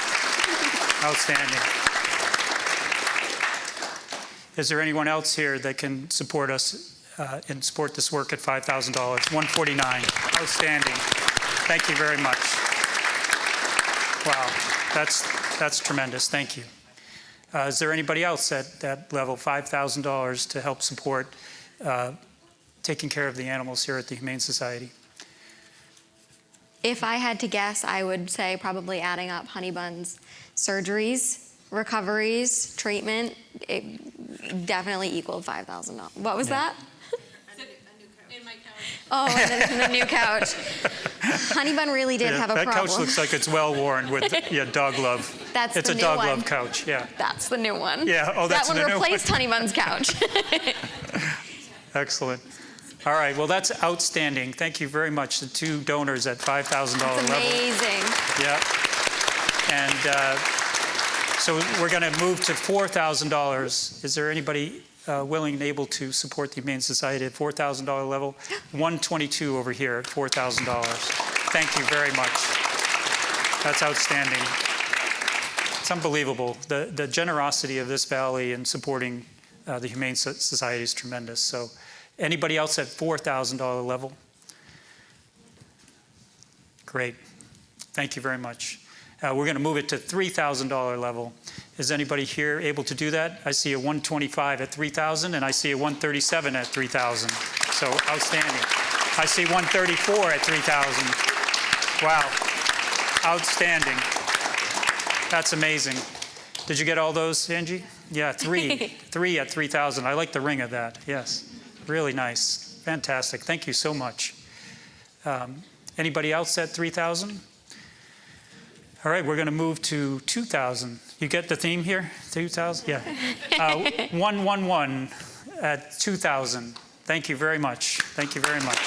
Outstanding. Is there anyone else here that can support us and support this work at $5,000? 149. Outstanding. Thank you very much. Wow, that's tremendous. Thank you. Is there anybody else at that level, $5,000, to help support taking care of the animals here at the Humane Society? If I had to guess, I would say probably adding up Honeybun's surgeries, recoveries, treatment, it definitely equaled $5,000. What was that? Oh, and then the new couch. Honeybun really did have a that problem. Couch looks like it's well worn with dog love. That's it's the a new dog one. love couch. Yeah. That's the new one. Yeah. Oh, that's that the one new replaced Honeybun's couch. Excellent. All right. Well, that's outstanding. Thank you very much. The two donors at $5,000 level. Amazing. Yeah. And so we're going to move to $4,000. Is there anybody willing and able to support the Humane Society at $4,000 level? 122 over here at $4,000. Thank you very much. That's outstanding. It's unbelievable. The generosity of this valley in supporting the Humane Society is tremendous. So anybody else at $4,000 level? Great. Thank you very much. We're going to move it to $3,000 level. Is anybody here able to do that? I see a 125 at 3,000, and I see a 137 at 3,000. So outstanding. I see 134 at 3,000. Wow. Outstanding. That's amazing. Did you get all those, Angie? Yeah, three at 3,000. I like the ring of that. Yes. Really nice. Fantastic. Thank you so much. Anybody else at 3,000? All right, we're going to move to 2,000. You get the theme here? 2,000? Yeah. 111 at 2,000. Thank you very much. Thank you very much.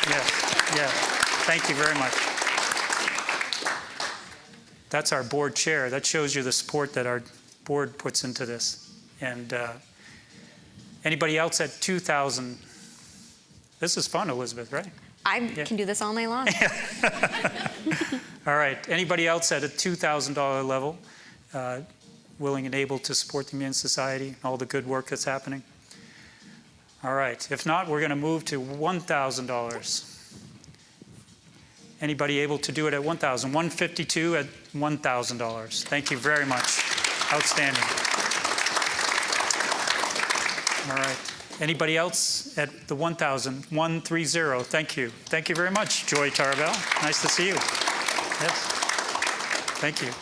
Yes, yes. Thank you very much. That's our board chair. That shows you the support that our board puts into this. And anybody else at 2,000? This is fun, Elizabeth, right? I can do this all night long. All right. Anybody else at a $2,000 level willing and able to support the Humane Society and all the good work that's happening? All right. If not, we're going to move to $1,000. Anybody able to do it at $1,000? 152 at $1,000. Thank you very much. Outstanding. All right. Anybody else at the 1,000? 130. Thank you. Thank you very much, Joy Tarbell. Nice to see you. Yes. Thank you.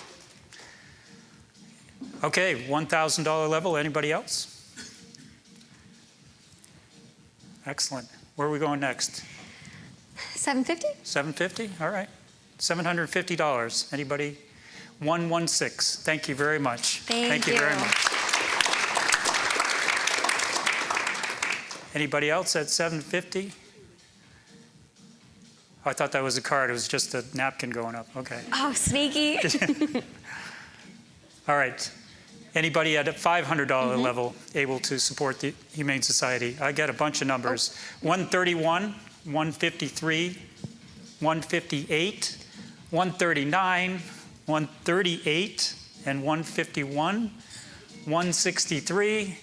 Okay, $1,000 level. Anybody else? Excellent. Where are we going next? $750? $750? All right. $750. Anybody? 116. Thank you very much. Thank you very much. Anybody else at 750? Oh, I thought that was a card. It was just a napkin going up. Okay. Oh, sneaky. All right. Anybody at a $500 level able to support the Humane Society? I get a bunch of numbers. 131, 153, 158, 139, 138, and 151, 163,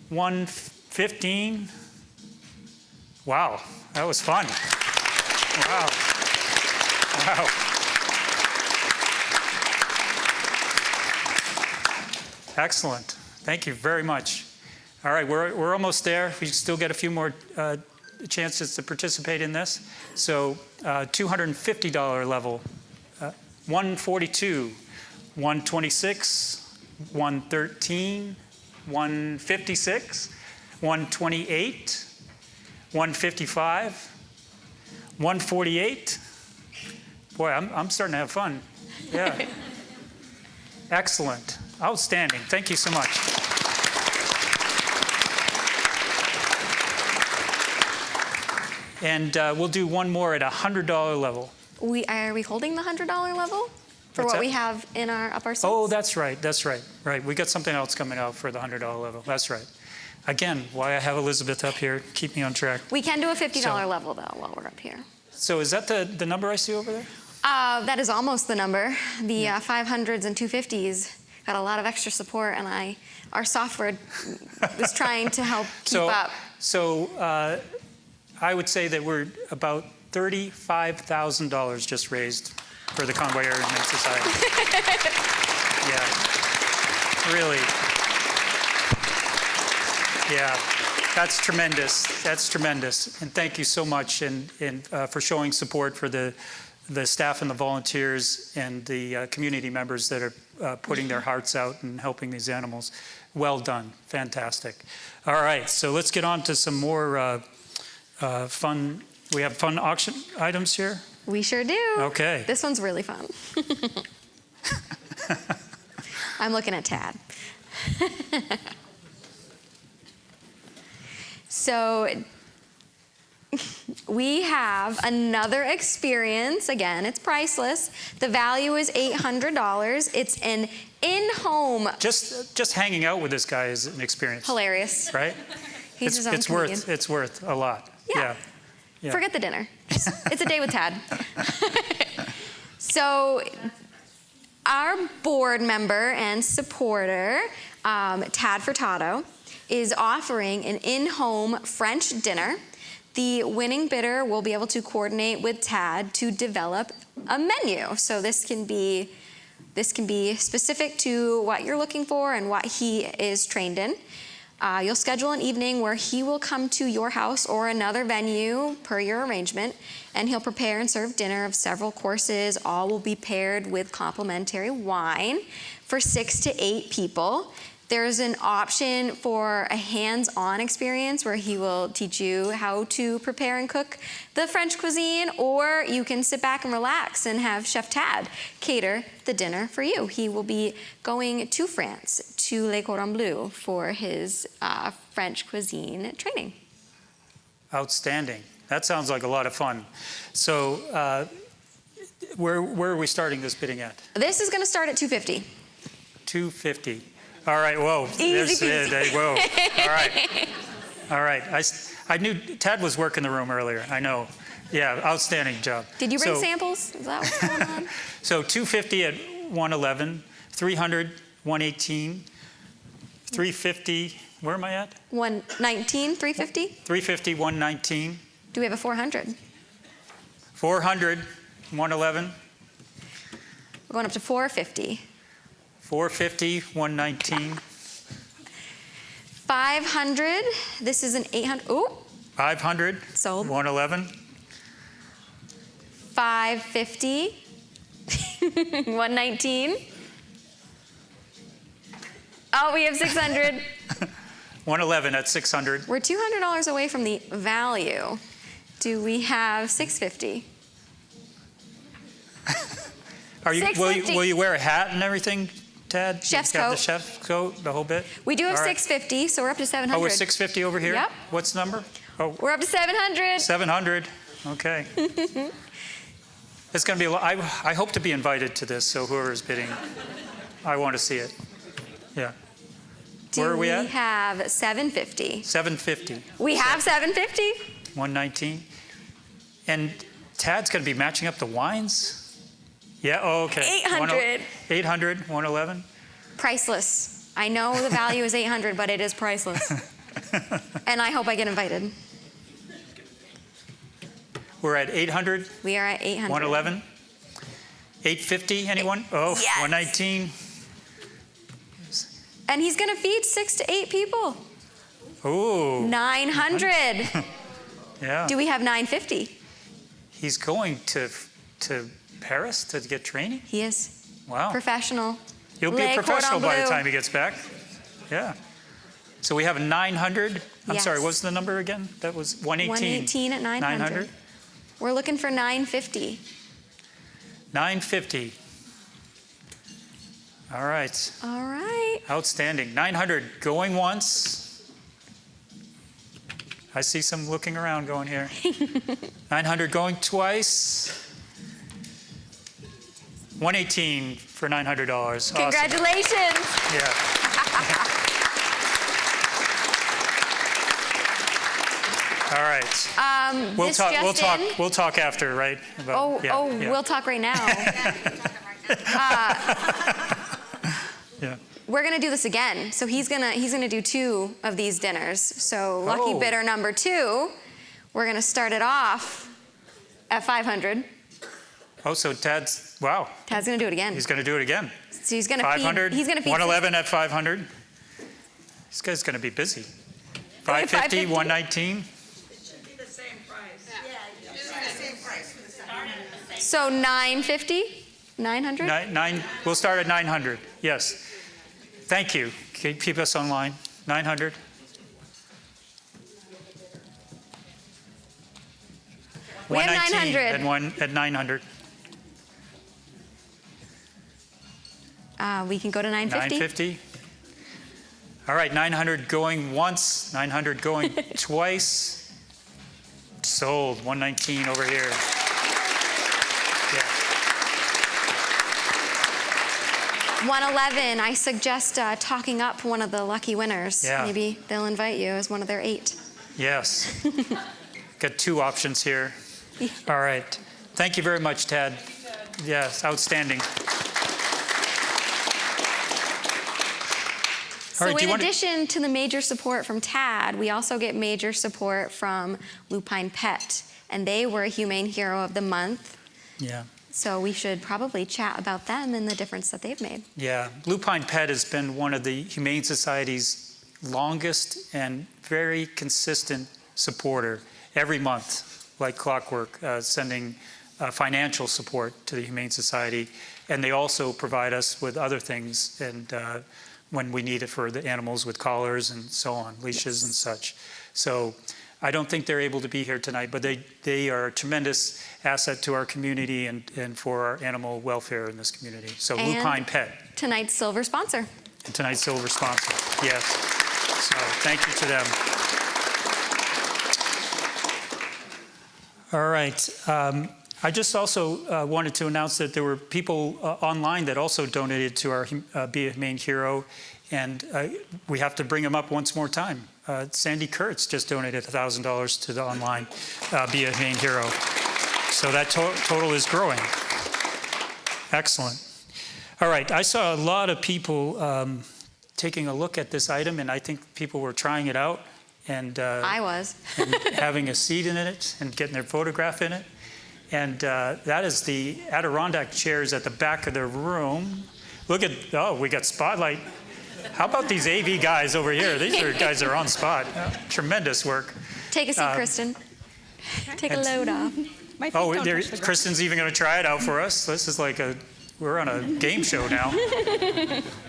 115. Wow, that was fun. Wow. Wow. Excellent. Thank you very much. All right, we're almost there. We still get a few more chances to participate in this. So $250 level, 142, 126, 113, 156, 128, 155, 148. Boy, I'm starting to have fun. Yeah. Excellent. Outstanding. Thank you so much. And we'll do one more at a $100 level. Are we holding the $100 level? for What's what that? we have in our upper seats. Oh, that's right. Right. We got something else coming out for the $100 level. That's right. Again, why I have Elizabeth up here, keep me on track. We can do a $50 So- level though while we're up here. So is that the number I see over there? That is almost the number. The 500s and 250s got a lot of extra support, and our software was trying to help keep up. So I would say that we're about $35,000 just raised for the Conway Area Humane Society. Yeah, really. Yeah, that's tremendous. That's tremendous. And thank you so much and for showing support for the staff and the volunteers and the community members that are putting their hearts out and helping these animals. Well done. Fantastic. All right, so let's get on to some more fun. We have fun auction items here? We sure do. Okay. This one's really fun. I'm looking at Tad. So we have another experience. Again, it's priceless. The value is $800. It's an in-home. Just hanging out with this guy is an experience. Hilarious. Right? He's his own comedian. It's worth a lot. Yeah. Yeah. Forget the dinner. It's a day with Tad. So our board member and supporter, Tad Furtado, is offering an in-home French dinner. The winning bidder will be able to coordinate with Tad to develop a menu. So this can be specific to what you're looking for and what he is trained in. You'll schedule an evening where he will come to your house or another venue per your arrangement, and he'll prepare and serve dinner of several courses. All will be paired with complimentary wine for 6 to 8 people. There's an option for a hands-on experience where he will teach you how to prepare and cook the French cuisine, or you can sit back and relax and have Chef Tad cater the dinner for you. He will be going to France, to Le Cordon Bleu, for his French cuisine training. Outstanding. That sounds like a lot of fun. So where are we starting this bidding at? This is going to start at $250. $250. All right, whoa. Easy peasy. Whoa. All right. I knew Tad was working the room earlier. I know. Yeah, outstanding job. Did you bring samples? Is that what's going on? So $250 at 111, $300, 118, $350. Where am I at? 119, 350. 350, 119. Do we have a 400? 400, 111. We're going up to 450. 450, 119. 500. This is an 800. Oh. 500. Sold. 111. 550. 119. Oh, we have 600. 111 at 600. We're $200 away from the value. Do we have 650? Will you wear a hat and everything, Tad? Chef's You've got coat. The chef's coat, the whole bit? We do have All right. 650, so we're up to 700. Oh, we're 650 over here? Yep. What's the number? Oh, We're up to 700. 700. Okay. It's going to be a lot. I hope to be invited to this, so whoever is bidding, I want to see it. Yeah. Where are we at? We have 750. 750. We have 750? 119. And Tad's going to be matching up the wines? Yeah, oh, okay. 800. 800, 111. Priceless. I know the value is 800, but it is priceless. And I hope I get invited. We're at 800, We are at 800. 111. 850, anyone? Oh, Yes. 119. And he's going to feed 6 to 8 people. Ooh. 900. Yeah. Do we have 950? He's going to Paris to get training? He is. Wow. Professional. He'll be a Le professional Cordon by the Bleu. time he gets back. Yeah. So we have 900. I'm Yes. sorry, what's the number again? That was 118. 118 at 900. We're looking for 950. 950. All right. All right. Outstanding. 900 going once. I see some looking around going here. 900 going twice. 118 for $900. Awesome. Congratulations. Yeah. All right. We'll talk after, right? About, we'll talk right now. Yeah. We're gonna do this again. So he's gonna do 2 of these dinners. So lucky bidder number 2, we're gonna start it off at 500. Oh, so Tad's gonna do it again. He's gonna do it again. So he's gonna 500. He's gonna feed 111 at 500. This guy's gonna be busy. 550, 119. So 950, 900. We'll start at 900. Yes. Thank you. Keep us online. 900. We have 900. At 900. We can go to 950. 950. All right, 900 going once, 900 going twice. Sold. 119 over here. Yeah. 111. I suggest talking up one of the lucky winners. Yeah. Maybe they'll invite you as one of their 8. Yes. Got 2 options here. All right. Thank you very much, Tad. Yes, outstanding. So in addition to the major support from TAD, we also get major support from Lupine Pet, and they were a Humane Hero of the Month. Yeah. So we should probably chat about them and the difference that they've made. Yeah. Lupine Pet has been one of the Humane Society's longest and very consistent supporter every month, like clockwork, sending financial support to the Humane Society. And they also provide us with other things and when we need it for the animals with collars and so on, leashes and such. So I don't think they're able to be here tonight, but they are a tremendous asset to our community and for our animal welfare in this community. So And Lupine Pet. Tonight's silver sponsor. And tonight's silver sponsor, yes. So thank you to them. All right. I just also wanted to announce that there were people online that also donated to our Be a Humane Hero, and we have to bring them up once more time. Sandy Kurtz just donated $1,000 to the online Be a Humane Hero. So that total is growing. Excellent. All right, I saw a lot of people taking a look at this item, and I think people were trying it out and, I was. and having a seat in it and getting their photograph in it. And that is the Adirondack chairs at the back of the room. Look at, we got spotlight. How about these AV guys over here? These are guys that are on spot. Tremendous work. Take a seat, Kristen. Take a load off. Kristen's even going to try it out for us. This is like we're on a game show now,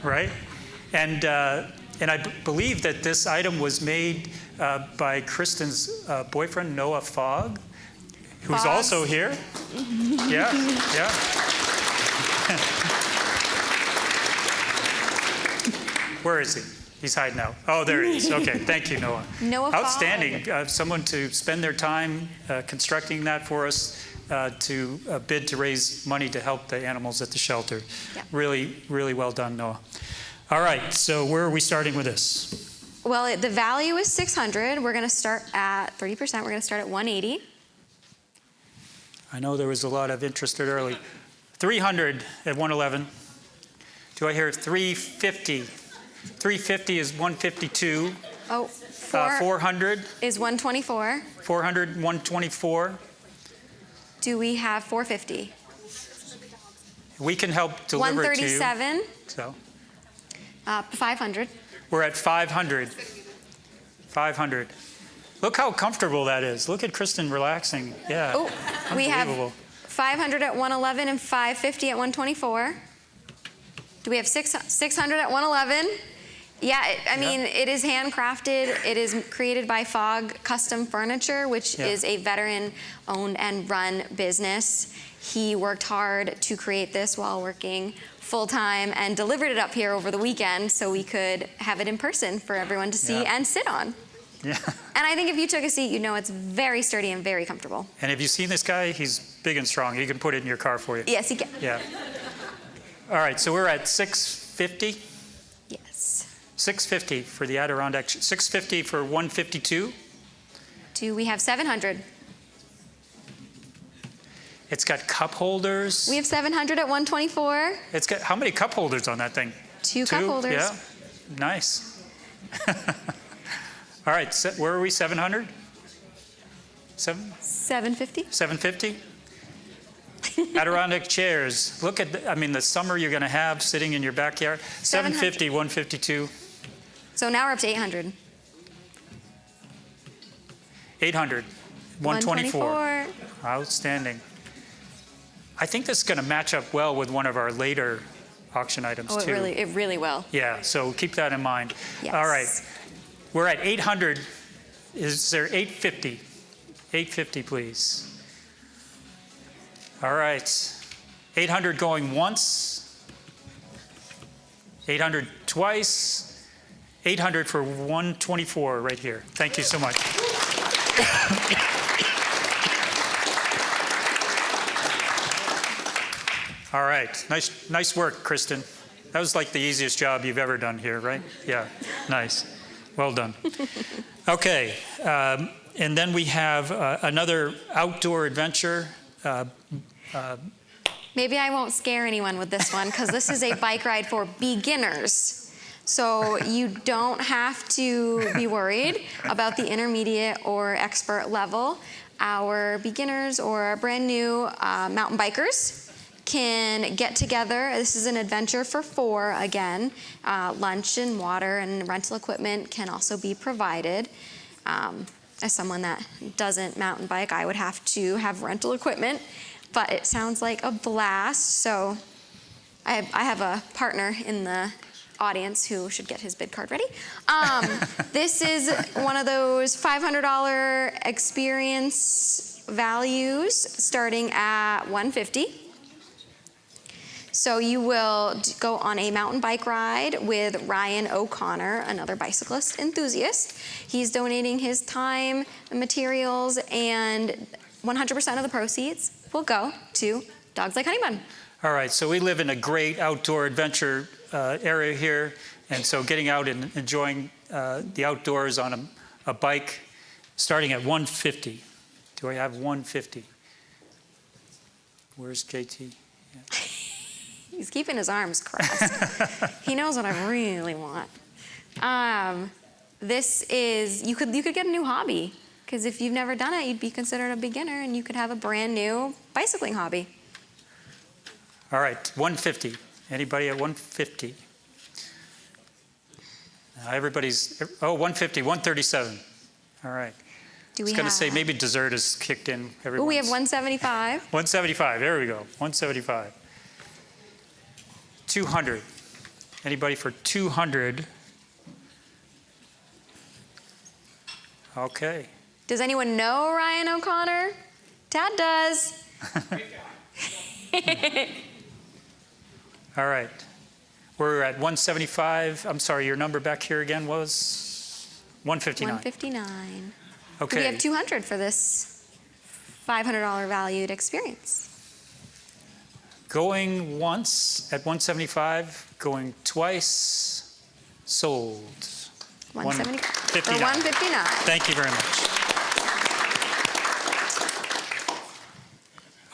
right? And I believe that this item was made by Kristen's boyfriend, Noah Fogg, who's also here. Yeah. Where is he? He's hiding out. Oh, there he is. Okay, thank you, Noah. Noah Outstanding. Fogg. Someone to spend their time constructing that for us to bid to raise money to help the animals at the shelter. Yeah. Really, really well done, Noah. All right, so where are we starting with this? Well, the value is $600. We're going to start at 30%. We're going to start at $180. I know there was a lot of interest early. 300 at 111. Do I hear 350? 350 is 152. Oh, 400 is 124. 400, 124. Do we have 450? We can help deliver it to you. 137. So 500. we're at 500. 500. Look how comfortable that is. Look at Kristen relaxing. Yeah. Oh, we have Unbelievable. 500 at 111 and 550 at 124. Do we have 600 at 111? Yeah, I mean, it is handcrafted. It is created by Fogg Custom Furniture, which is a veteran-owned and run business. He worked hard to create this while working full-time and delivered it up here over the weekend so we could have it in person for everyone to see and sit on. Yeah. And I think if you took a seat, you know it's very sturdy and very comfortable. And have you seen this guy? He's big and strong. He can put it in your car for you. Yes, he can. Yeah. All right, so we're at 650. Yes. 650 for the Adirondack. 650 for 152. Do we have 700? It's got cup holders. We have 700 at 124. It's got how many cup holders on that thing? Two cup holders. Yeah, nice. All right, where are we? 700? 750. 750. Adirondack chairs. Look at the summer you're going to have sitting in your backyard. 750, 152. So now we're up to 800. 800, 124. Outstanding. I think this is going to match up well with one of our later auction items too. It really will. Yeah, so keep that in mind. Yes. All right, we're at 800. Is there 850? 850, please. All right, 800 going once, 800 twice, 800 for 124 right here. Thank you so much. All right, nice work, Kristen. That was like the easiest job you've ever done here, right? Yeah, nice. Well done. Okay, and then we have another outdoor adventure. Maybe I won't scare anyone with this one because this is a bike ride for beginners. So you don't have to be worried about the intermediate or expert level. Our beginners or brand new mountain bikers can get together. This is an adventure for 4 again. Lunch and water and rental equipment can also be provided. As someone that doesn't mountain bike, I would have to have rental equipment, but it sounds like a blast. So I have a partner in the audience who should get his bid card ready. This is one of those $500 experience values starting at $150. So you will go on a mountain bike ride with Ryan O'Connor, another bicyclist enthusiast. He's donating his time, materials, and 100% of the proceeds will go to Dogs Like Honey Bun. All right, so we live in a great outdoor adventure area here, and so getting out and enjoying the outdoors on a bike, starting at 150. Do I have 150? Where's JT? Yeah. He's keeping his arms crossed. He knows what I really want. This is, you could get a new hobby, because if you've never done it, you'd be considered a beginner, and you could have a brand new bicycling hobby. All right, 150. Anybody at 150? Everybody's, 150, 137. All right. I was going to say maybe dessert is kicked in. Oh, we have 175. 175, there we go, 175. 200. Anybody for 200? Okay. Does anyone know Ryan O'Connor? Tad does. All right. We're at 175. I'm sorry, your number back here again was 159. 159. Okay. We have 200 for this $500 valued experience. Going once at 175, going twice, sold. 175 for 159. Thank you very much.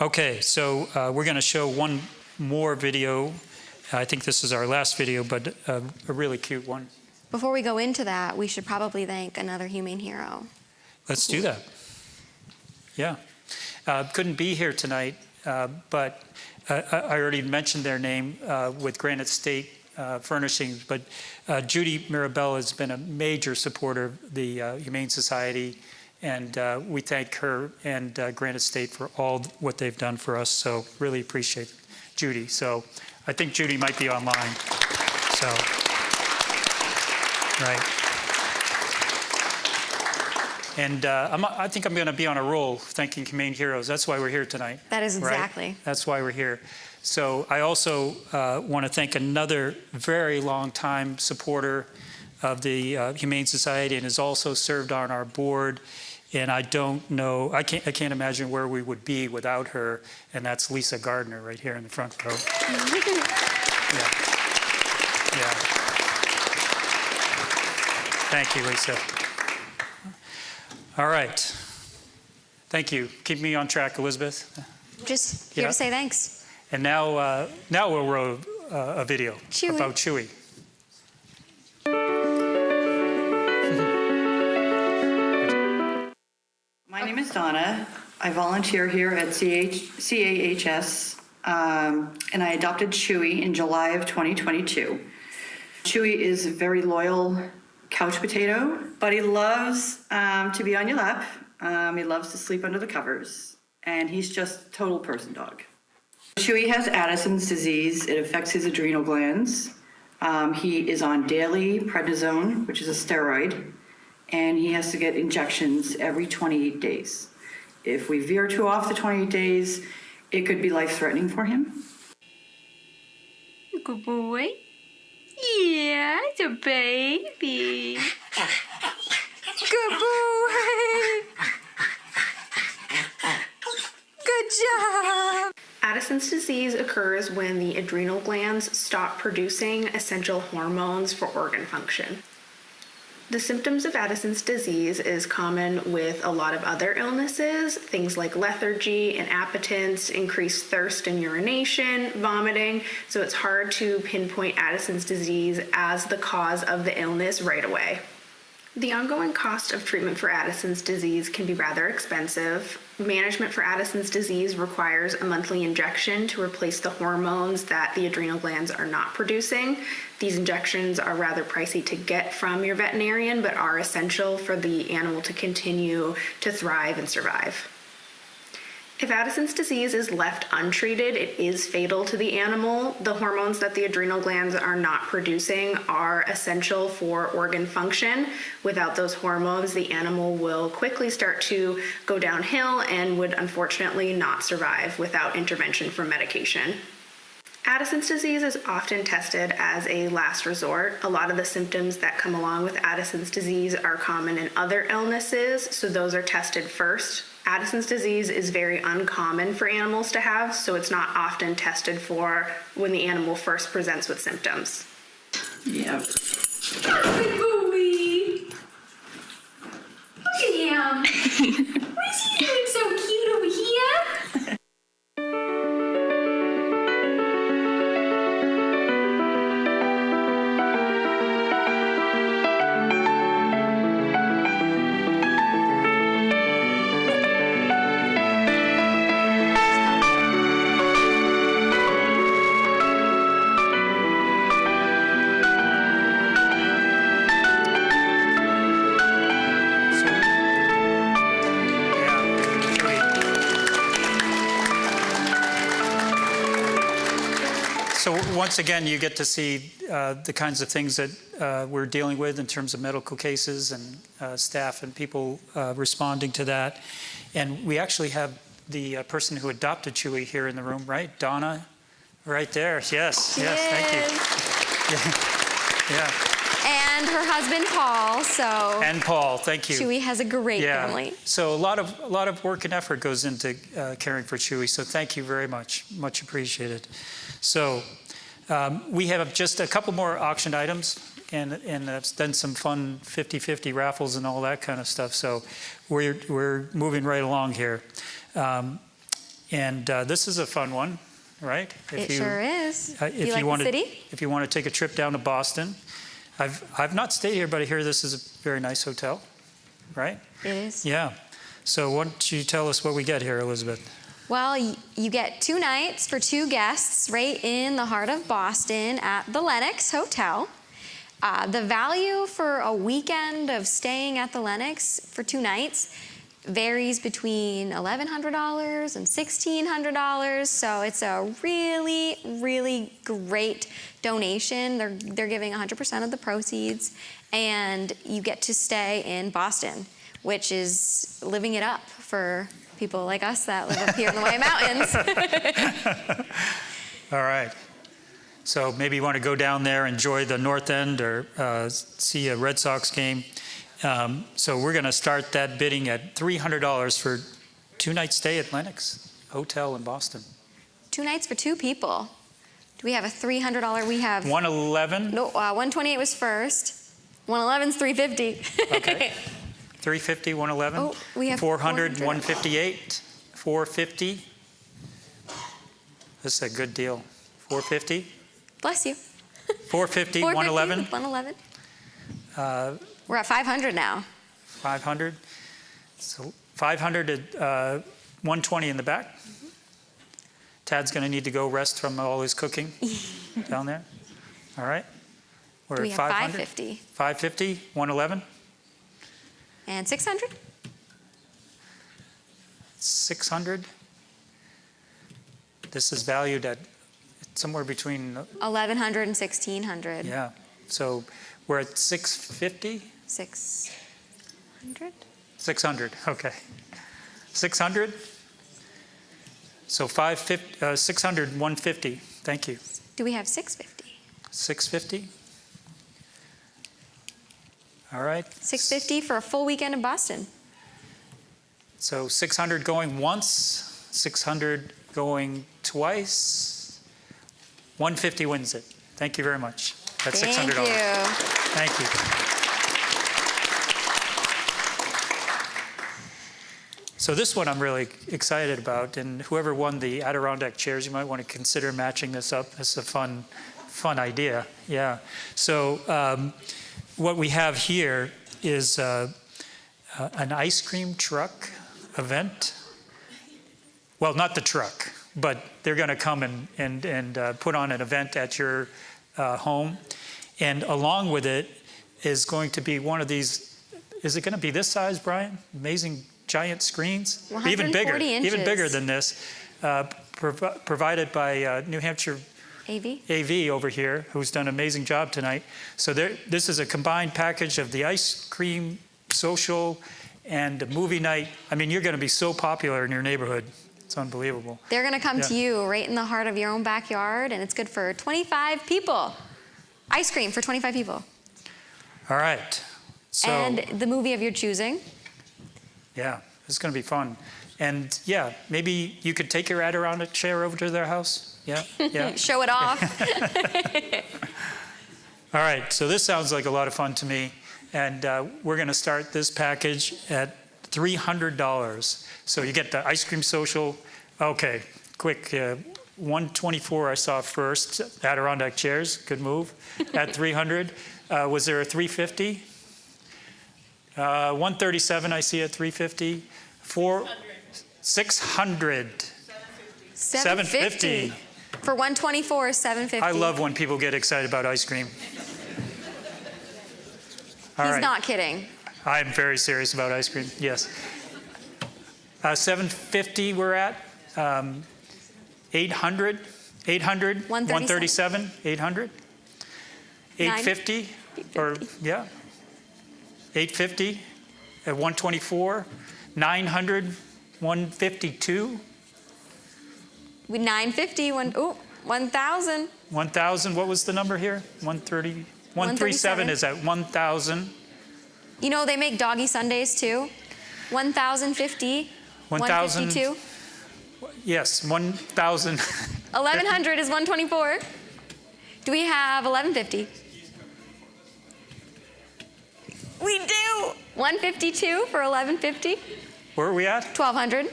Okay, so we're going to show one more video. I think this is our last video, but a really cute one. Before we go into that, we should probably thank another Humane hero. Let's do that. Yeah. Couldn't be here tonight, but I already mentioned their name with Granite State Furnishings, but Judy Mirabella has been a major supporter of the Humane Society, and we thank her and Granite State for all what they've done for us, so really appreciate Judy. So I think Judy might be online. So, right. And I think I'm going to be on a roll thanking Humane Heroes. That's why we're here tonight. That is exactly. Right? That's why we're here. So I also want to thank another very long time supporter of the Humane Society and has also served on our board. And I don't know, I can't imagine where we would be without her. And that's Lisa Gardner right here in the front row. Yeah. Thank you, Lisa. All right. Thank you. Keep me on track, Elizabeth. Just here to say thanks. And now we'll roll a video Chewy. about Chewy. My name is Donna. I volunteer here at CAHS, and I adopted Chewy in July of 2022. Chewy is a very loyal couch potato, but he loves to be on your lap. He loves to sleep under the covers, and he's just total person dog. Chewy has Addison's disease. It affects his adrenal glands. He is on daily prednisone, which is a steroid, and he has to get injections every 28 days. If we veer too off the 28 days, it could be life-threatening for him. Good boy. Yeah, it's a baby. Good boy. Good job. Addison's disease occurs when the adrenal glands stop producing essential hormones for organ function. The symptoms of Addison's disease is common with a lot of other illnesses, things like lethargy, inappetence, increased thirst and urination, vomiting, so it's hard to pinpoint Addison's disease as the cause of the illness right away. The ongoing cost of treatment for Addison's disease can be rather expensive. Management for Addison's disease requires a monthly injection to replace the hormones that the adrenal glands are not producing. These injections are rather pricey to get from your veterinarian, but are essential for the animal to continue to thrive and survive. If Addison's disease is left untreated, it is fatal to the animal. The hormones that the adrenal glands are not producing are essential for organ function. Without those hormones, the animal will quickly start to go downhill and would unfortunately not survive without intervention from medication. Addison's disease is often tested as a last resort. A lot of the symptoms that come along with Addison's disease are common in other illnesses, so those are tested first. Addison's disease is very uncommon for animals to have, so it's not often tested for when the animal first presents with symptoms. Yeah. Good boy. Look at him. What is he doing so cute over here? So once again, you get to see the kinds of things that we're dealing with in terms of medical cases and staff and people responding to that. And we actually have the person who adopted Chewy here in the room, right? Donna, right there. Yes, thank you. Yeah. And her husband, Paul, so. And Paul, thank you. Chewy has a great family. So a lot of work and effort goes into caring for Chewy. So thank you very much. Much appreciated. So we have just a couple more auction items and then some fun 50-50 raffles and all that kind of stuff. So we're moving right along here. And this is a fun one, right? Sure is. If you like want the city? If you want to take a trip down to Boston. I've not stayed here, but I hear this is a very nice hotel, right? It is. Yeah. So why don't you tell us what we get here, Elizabeth? Well, you get 2 nights for 2 guests right in the heart of Boston at the Lenox Hotel. The value for a weekend of staying at the Lenox for 2 nights varies between $1,100 and $1,600. So it's a really, really great donation. They're giving 100% of the proceeds, and you get to stay in Boston, which is living it up for people like us that live up here in the White Mountains. All right. So maybe you want to go down there, enjoy the North End, or see a Red Sox game. So we're going to start that bidding at $300 for 2 night stay at Lenox Hotel in Boston. 2 nights for 2 people. Do we have a $300? We have 111. no. 128 was first. 111's $350. Okay. 350, 111. Oh, we have 400, 400. 158, 450. This is a good deal. 450, Bless you. 450, 111, 111. We're at 500 now. 500. So 500 at 120 in the back. Tad's going to need to go rest from all his cooking down there. All right. We're Do we at have 500. 550? 550, 111, And 600? 600. This is valued at somewhere between, 1,100 and 1,600. yeah. So we're at 650, 600? 600, okay. 600. So 600, 150. Thank you. Do we have 650? 650. All right. 650 for a full weekend in Boston. So 600 going once, 600 going twice. 150 wins it. Thank you very much. That's $600. Thank you. Thank you. So this one I'm really excited about, and whoever won the Adirondack chairs, you might want to consider matching this up. It's a fun idea. Yeah. So what we have here is an ice cream truck event. Well, not the truck, but they're going to come and put on an event at your home. And along with it is going to be one of these, is it going to be this size, Brian? Amazing giant screens? Even bigger, inches. even bigger than this, provided by New Hampshire AV over here, who's done an amazing job tonight. So this is a combined package of the ice cream social and the movie night. I mean, you're going to be so popular in your neighborhood. It's unbelievable. They're going to come to you right in the heart of your own backyard, and it's good for 25 people. Ice cream for 25 people. All right. So, and the movie of your choosing. Yeah, it's going to be fun. And yeah, maybe you could take your Adirondack chair over to their house. Yeah, yeah. Show it off. All right, so this sounds like a lot of fun to me. And we're going to start this package at $300. So you get the ice cream social. Okay, quick. 124 I saw first. Adirondack chairs, good move. At 300. Was there a 350? 137 I see at 350. 600. 750. For 124, 750. I love when people get excited about ice cream. He's not kidding. I'm very serious about ice cream, yes. 750 we're at. 800, 137, 800. 850, or yeah. 850 at 124. 900, 152. 950, 1,000. 1,000, what was the number here? 130, 137 is at 1,000. You know, they make doggy Sundays too. 1,050, 152. Yes, 1,000. 1,100 is 124. Do we have 1,150? We do. 152 for 1,150. Where are we at? 1,200.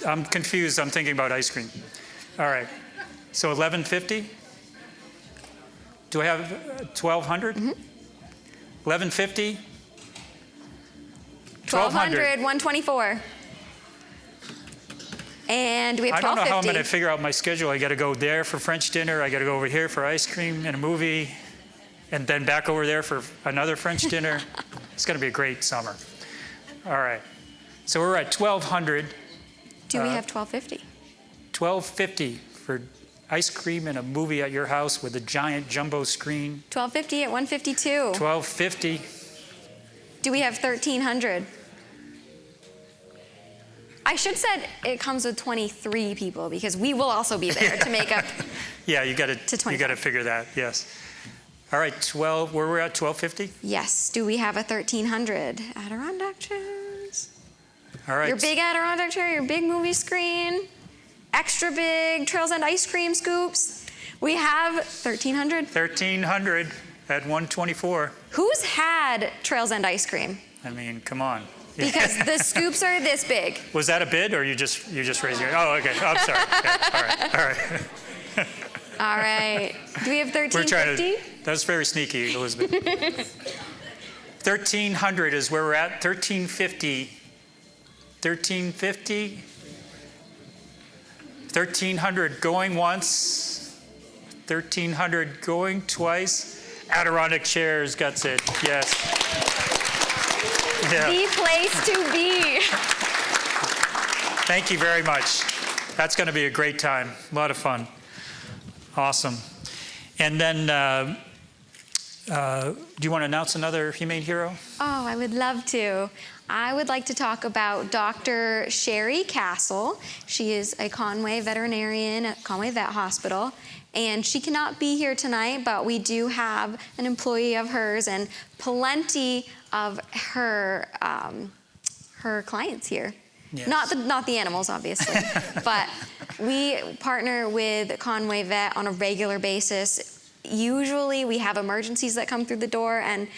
I'm confused. I'm thinking about ice cream. All right. So 1,150. Do I have 1,200? 1,150. 1,200. 124. And we have 1,250. I don't know how I'm going to figure out my schedule. I got to go there for French dinner. I got to go over here for ice cream and a movie, and then back over there for another French dinner. It's going to be a great summer. All right. So we're at 1,200. Do we have 1,250? 1,250 for ice cream and a movie at your house with a giant jumbo screen. 1,250 at 152. 1,250. Do we have 1,300? I should said it comes with 23 people because we will also be there to make up. Yeah, you got to figure that. Yes. All right, 12. Where we're at 1,250. Yes. Do we have a 1,300 Adirondack chairs? All right. Your big Adirondack chair, your big movie screen, extra big Trails End ice cream scoops. We have 1,300. 1,300 at 124. Who's had Trails End ice cream? I mean, come on. Because the scoops are this big. Was that a bid, or you just raised your? Oh, okay. I'm sorry. Okay. All right. All right. Do we have 1,350? That's very sneaky, Elizabeth. 1,300 is where we're at. 1,350. 1,350. 1,300 going once. 1,300 going twice. Adirondack Chairs gets it. Yes. Yeah. The place to be. Thank you very much. That's going to be a great time. A lot of fun. Awesome. And then, do you want to announce another Humane Hero? Oh, I would love to. I would like to talk about Dr. Sherry Castle. She is a Conway veterinarian at Conway Vet Hospital. And she cannot be here tonight, but we do have an employee of hers and plenty of her her clients here. Yes. Not the animals, obviously, but we partner with Conway Vet on a regular basis. Usually we have emergencies that come through the door, and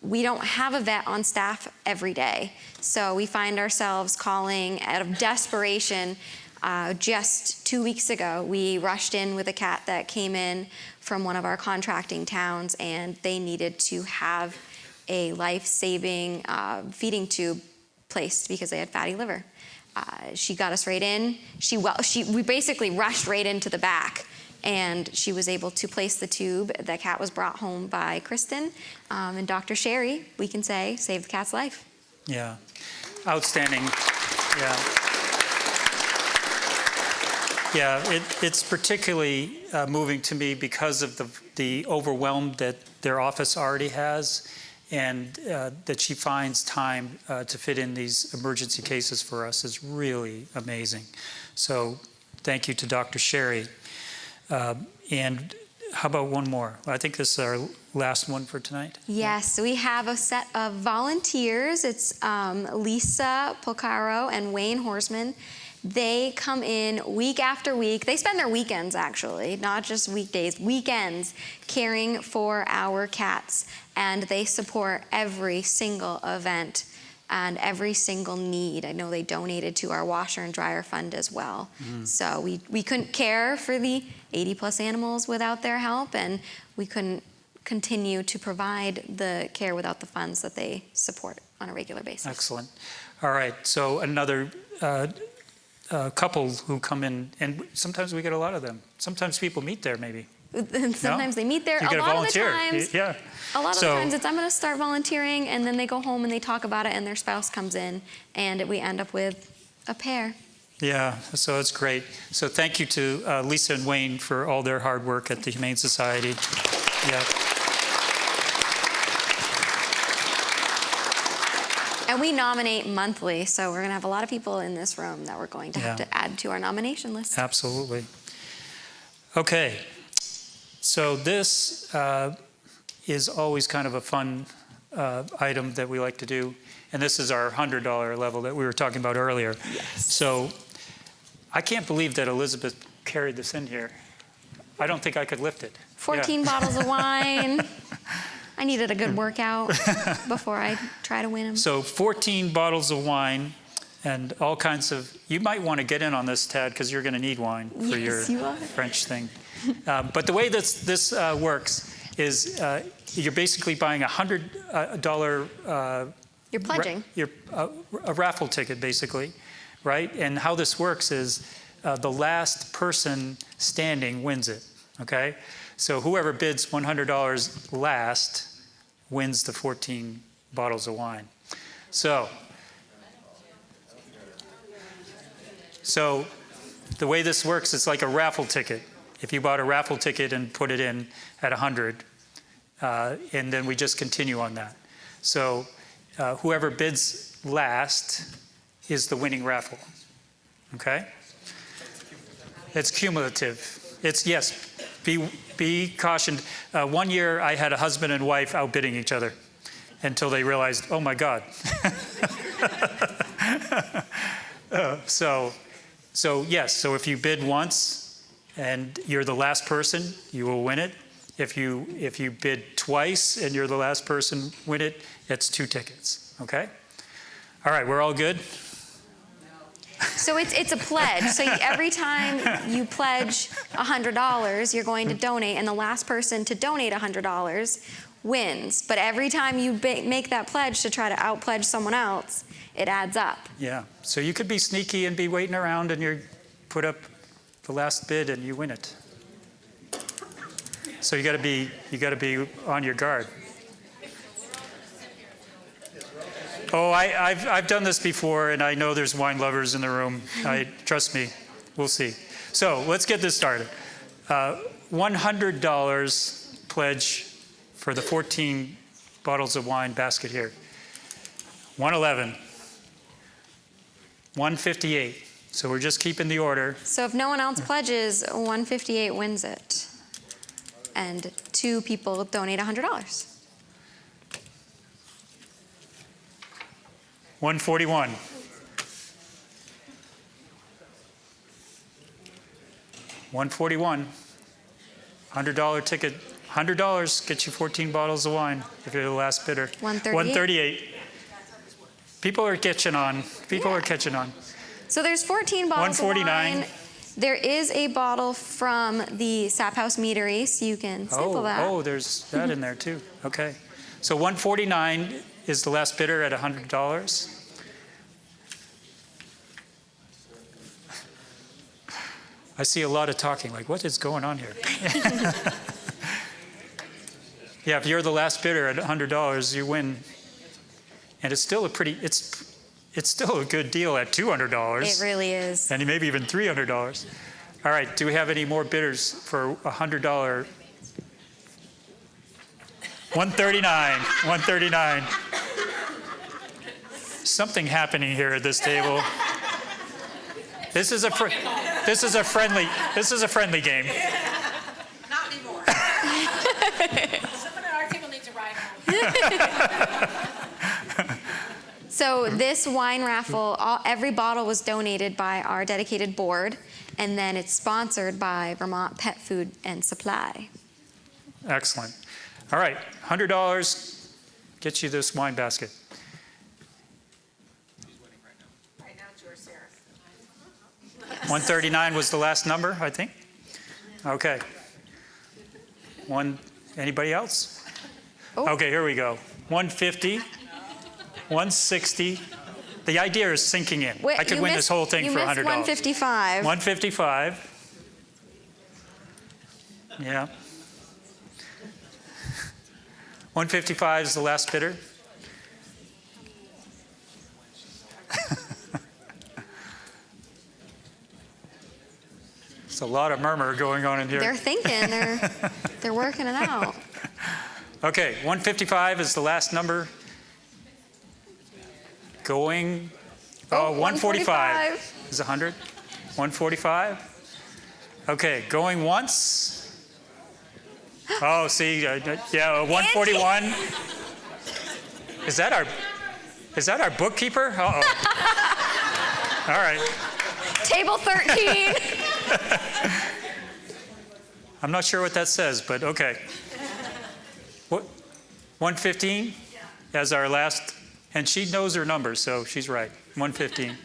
we don't have a vet on staff every day. So we find ourselves calling out of desperation. Just 2 weeks ago, we rushed in with a cat that came in from one of our contracting towns, and they needed to have a life-saving feeding tube placed because they had fatty liver. She got us right in. We basically rushed right into the back, and she was able to place the tube. The cat was brought home by Kristen, and Dr. Sherry, we can say, saved the cat's life. Yeah. Outstanding. Yeah. Yeah, it's particularly moving to me because of the overwhelm that their office already has, and that she finds time to fit in these emergency cases for us is really amazing. So thank you to Dr. Sherry. And how about one more? I think this is our last one for tonight. Yes, we have a set of volunteers. It's Lisa Pocaro and Wayne Horseman. They come in week after week. They spend their weekends, actually, not just weekdays, weekends, caring for our cats. And they support every single event and every single need. I know they donated to our washer and dryer fund as well. So we couldn't care for the 80+ animals without their help, and we couldn't continue to provide the care without the funds that they support on a regular basis. Excellent. All right, so another couple who come in, and sometimes we get a lot of them. Sometimes people meet there, maybe. Sometimes they meet there. You get a volunteer. Yeah. A lot of the times it's, I'm going to start volunteering, and then they go home and they talk about it, and their spouse comes in, and we end up with a pair. Yeah, so it's great. So thank you to Lisa and Wayne for all their hard work at the Humane Society. Yeah. And we nominate monthly, so we're going to have a lot of people in this room that we're going to have to add to our nomination list. Absolutely. Okay, so this is always kind of a fun item that we like to do, and this is our $100 level that we were talking about earlier. Yes. So I can't believe that Elizabeth carried this in here. I don't think I could lift it. 14 bottles of wine. I needed a good workout before I try to win them. So 14 bottles of wine and all kinds of, you might want to get in on this, Tad, because you're going to need wine for your French thing. But the way this works is you're basically buying $100. You're pledging. A raffle ticket, basically, right? And how this works is the last person standing wins it, okay? So whoever bids $100 last wins the 14 bottles of wine. So the way this works, it's like a raffle ticket. If you bought a raffle ticket and put it in at 100, and then we just continue on that. So whoever bids last is the winning raffle, okay? It's cumulative. It's, yes, be cautioned. 1 year I had a husband and wife outbidding each other until they realized, oh my God. So yes, so if you bid once, and you're the last person, you will win it. If you bid twice and you're the last person win it, it's 2 tickets, okay? All right, we're all good? So it's a pledge. So every time you pledge $100, you're going to donate, and the last person to donate $100 wins. But every time you make that pledge to try to outpledge someone else, it adds up. Yeah, so you could be sneaky and be waiting around and you put up the last bid and you win it. So you got to be on your guard. Oh, I've done this before, and I know there's wine lovers in the room. Trust me, we'll see. So let's get this started. $100 pledge for the 14 bottles of wine basket here. 111, 158. So we're just keeping the order. So if no one else pledges, 158 wins it. And 2 people donate $100. 141. 141. $100 ticket. $100 gets you 14 bottles of wine if you're the last bidder. 138. People are catching on. People are catching on. So there's 14 bottles of 149. wine. There is a bottle from the Sap House Meadery, so you can sample that. Oh, there's that in there too. Okay. So 149 is the last bidder at $100. I see a lot of talking, like, what is going on here? Yeah, if you're the last bidder at $100, you win. And it's still it's still a good deal at $200. It really is. And maybe even $300. All right, do we have any more bidders for $100? 139, 139. Something happening here at this table. This is a friendly game. Not anymore. Someone at our table needs a ride home. So this wine raffle, every bottle was donated by our dedicated board, and then it's sponsored by Vermont Pet Food and Supply. Excellent. All right, $100 gets you this wine basket. Right now it's yours, Sarah. 139 was the last number, I think. Okay. Anybody else? Oh. Okay, here we go. 150. 160. The idea is sinking in. Wait, I could win this whole thing for $100. 155. 155. Yeah. 155 is the last bidder. There's a lot of murmur going on in here. They're thinking. They're working it out. Okay, 155 is the last number. Going, 145 is 100. 145. Okay, going once. Oh, see, yeah, 141. Is that our bookkeeper? Uh-oh. All right. Table 13. I'm not sure what that says, but okay. What? 115 as our last. And she knows her numbers, so she's right. 115.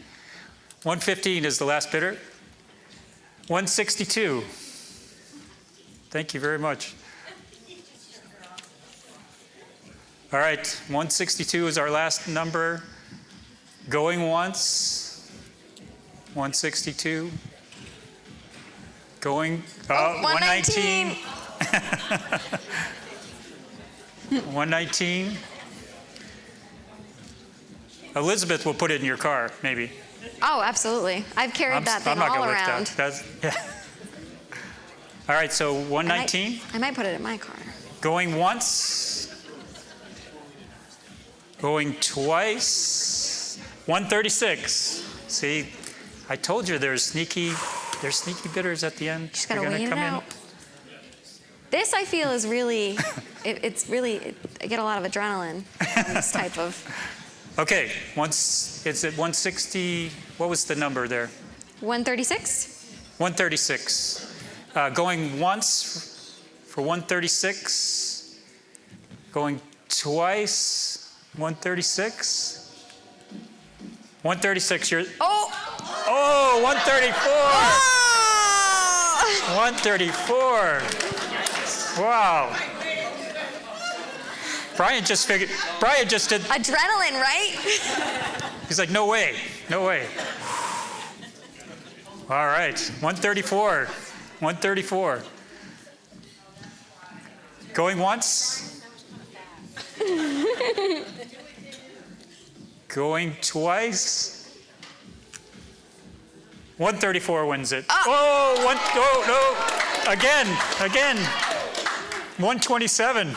115 is the last bidder. 162. Thank you very much. All right, 162 is our last number. Going once. 162. Going, 119. 119. Elizabeth will put it in your car, maybe. Oh, absolutely. I've carried that thing I'm not all gonna around. lift that. Yeah. All right, so 119. I might put it in my car. Going once. Going twice. 136. See, I told you there's sneaky bidders at the end. Just gotta They're gonna wait it come in. out. This I feel is really, I get a lot of adrenaline from this type of. Okay, it's at 160. What was the number there? 136. 136. Going once for 136. Going twice, 136. 136, you're... Oh, 134! Oh! 134. Wow. Brian just did... Adrenaline, right? He's like, no way, no way. All right, 134. 134. Going once. Going twice. 134 wins it. Oh, no. Again. 127.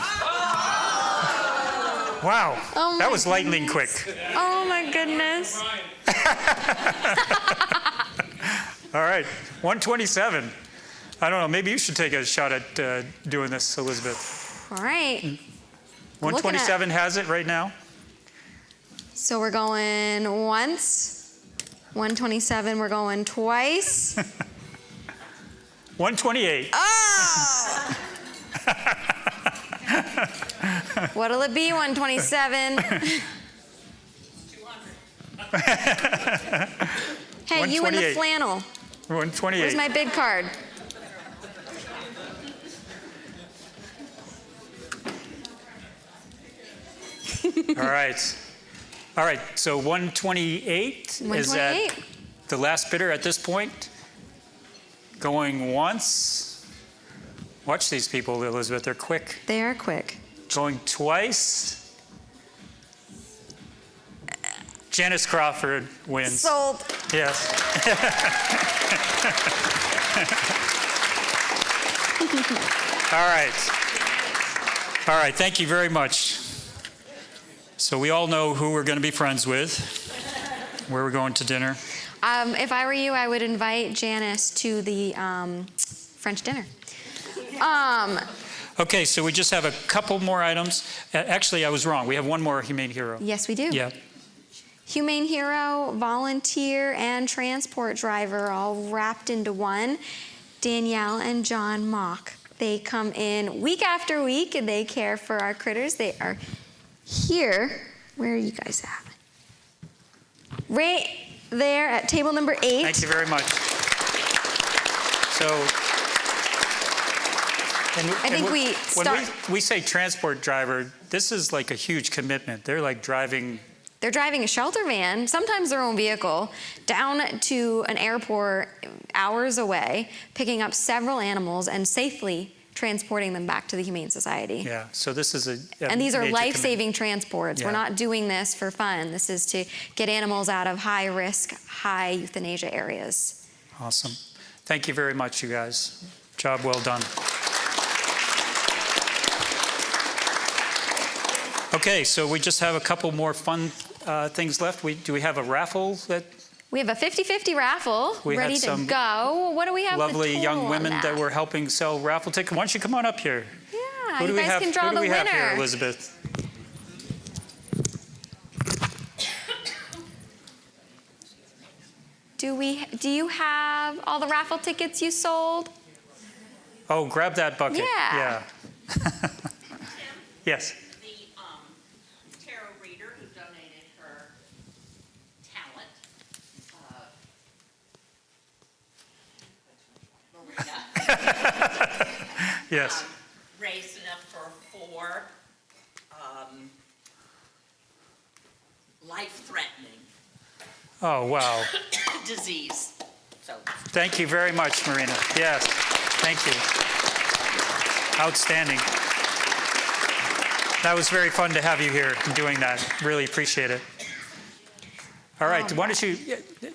Wow, Oh that my was lightning quick. Oh my goodness. All right, 127. I don't know, maybe you should take a shot at doing this, Elizabeth. All right. 127 has it right now. So we're going once. 127, we're going twice. 128. Oh! What'll it be, 127? Hey, you in the flannel. 128. Where's my big card? All right, so 128 is at the last bidder at this point. Going once. Watch these people, Elizabeth, they're quick. They are quick. Going twice. Janice Crawford wins. Sold. Yes. All right, thank you very much. So we all know who we're going to be friends with, where we're going to dinner. If I were you, I would invite Janice to the French dinner. Okay, so we just have a couple more items. Actually, I was wrong. We have one more Humane Hero. Yes, we do. Yeah. Humane Hero, volunteer, and transport driver all wrapped into one. Danielle and John Mock. They come in week after week and they care for our critters. They are here. Where are you guys at? Right there at table number 8. Thank you very much. So, when we say transport driver, this is like a huge commitment. They're like driving. They're driving a shelter van, sometimes their own vehicle, down to an airport hours away, picking up several animals and safely transporting them back to the Humane Society. Yeah, so this is a and these are major life-saving transports. Yeah. We're not doing this for fun. This is to get animals out of high-risk, high euthanasia areas. Awesome. Thank you very much, you guys. Job well done. Okay, so we just have a couple more fun things left. Do we have a raffle that? We have a 50-50 raffle ready to go. What do we have? Lovely young women that we're helping sell raffle tickets. Why don't you come on up here? Yeah, Who do you we guys have? can draw Who do the we have winner. here, Elizabeth? Do you have all the raffle tickets you sold? Oh, grab that bucket. Yeah. Yes. Yes. Raised enough for 4 life-threatening Oh, wow. disease. So Thank you very much, Marina. Yes, thank you. Outstanding. That was very fun to have you here and doing that. Really appreciate it. All right, why don't you,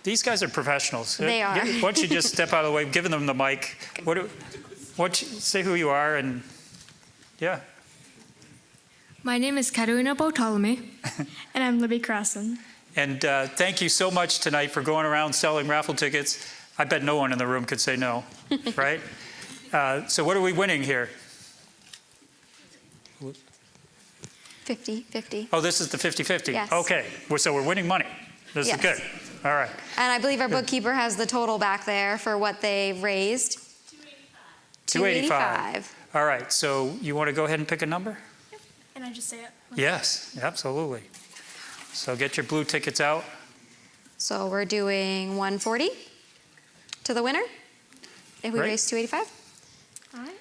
these guys are professionals. They are. Why don't you just step out of the way, giving them the mic. Say who you are and, yeah. My name is Katerina Bartolome, and I'm Libby Crossan. And thank you so much tonight for going around selling raffle tickets. I bet no one in the room could say no, right? So what are we winning here? 50-50. Oh, this is the 50-50? Yes. Okay, so we're winning money. This Yes. is good. All right. And I believe our bookkeeper has the total back there for what they raised. 285. All right, so you want to go ahead and pick a number? Can I just say it? Yes, absolutely. So get your blue tickets out. So we're doing 140 to the winner if we Great. raise 285. All right.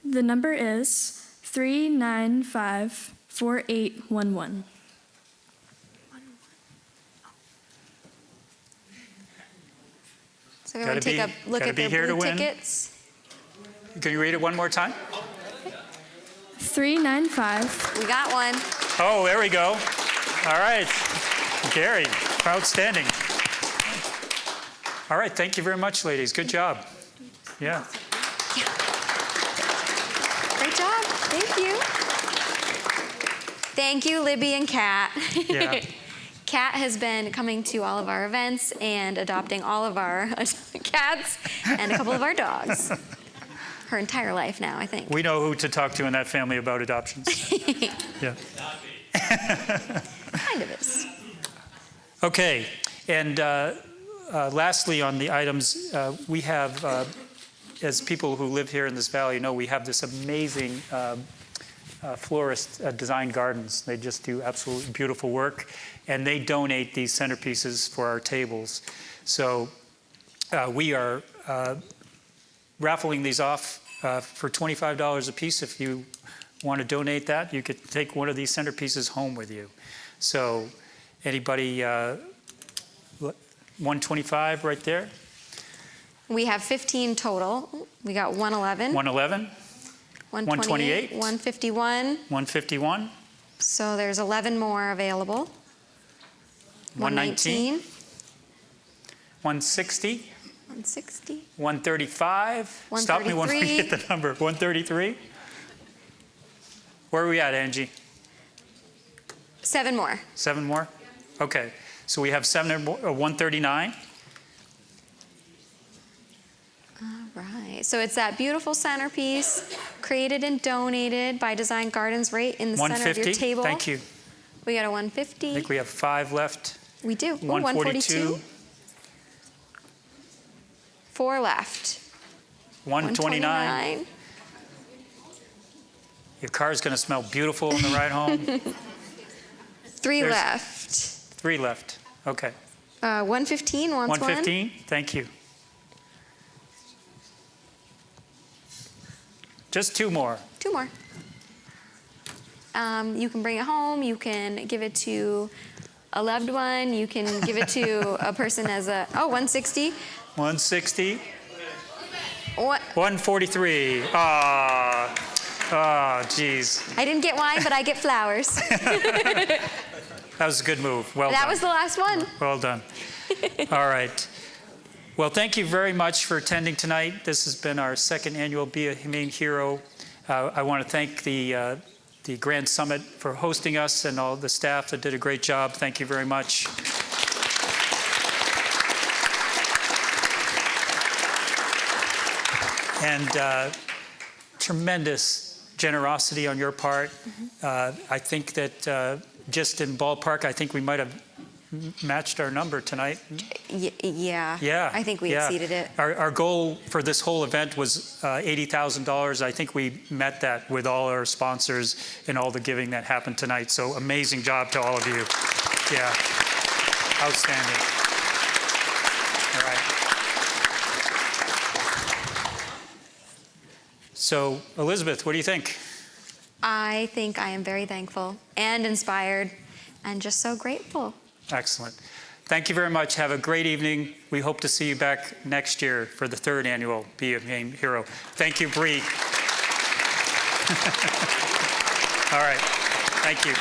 The number is 3954811. So everyone take a look gotta at be their here to blue win. tickets. Can you read it one more time? 395. We got one. Oh, there we go. All right. Gary, outstanding. All right, thank you very much, ladies. Good job. Yeah. Great job. Thank you. Thank you, Libby and Kat. Yeah. Kat has been coming to all of our events and adopting all of our cats and a couple of our dogs. Her entire life now, I think. We know who to talk to in that family about adoptions. Yeah. Kind of is. Okay, and lastly on the items, we have, as people who live here in this valley know, we have this amazing florist Design Gardens. They just do absolutely beautiful work, and they donate these centerpieces for our tables. So we are raffling these off for $25 a piece. If you want to donate that, you could take one of these centerpieces home with you. So anybody, 125 right there? We have 15 total. We got 111. 111? 128? 151. 151? So there's 11 more available. 119? 160? 160. 135? Stop me when we hit the number. 133? Where are we at, Angie? 7 more. 7 more? Okay. So we have 139. All right. So it's that beautiful centerpiece created and donated by Design Gardens right in the center of your 150. table. Thank you. We got a 150. I think we have 5 left. We do. Ooh, 142. 4 left. 129. Your car's going to smell beautiful on the ride home. 3 There's left. 3 left. Okay. 115 wants 115. Thank you. Just 2 more. 2 more. You can bring it home. You can give it to a loved one. You can give it to a person as a, 160. 160. What? 143. Geez. I didn't get wine, but I get flowers. That was a good move. Well That done. was the last one. Well done. All right. Well, thank you very much for attending tonight. This has been our 2nd annual Be a Humane Hero. I want to thank the Grand Summit for hosting us and all the staff that did a great job. Thank you very much. And tremendous generosity on your part. I think that just in ballpark, I think we might have matched our number tonight. Yeah. Yeah. I think we exceeded it. Our goal for this whole event was $80,000. I think we met that with all our sponsors and all the giving that happened tonight. So amazing job to all of you. Yeah. Outstanding. All right. So, Elizabeth, what do you think? I think I am very thankful and inspired and just so grateful. Excellent. Thank you very much. Have a great evening. We hope to see you back next year for the 3rd annual Be a Humane Hero. Thank you, Bree. All right. Thank you.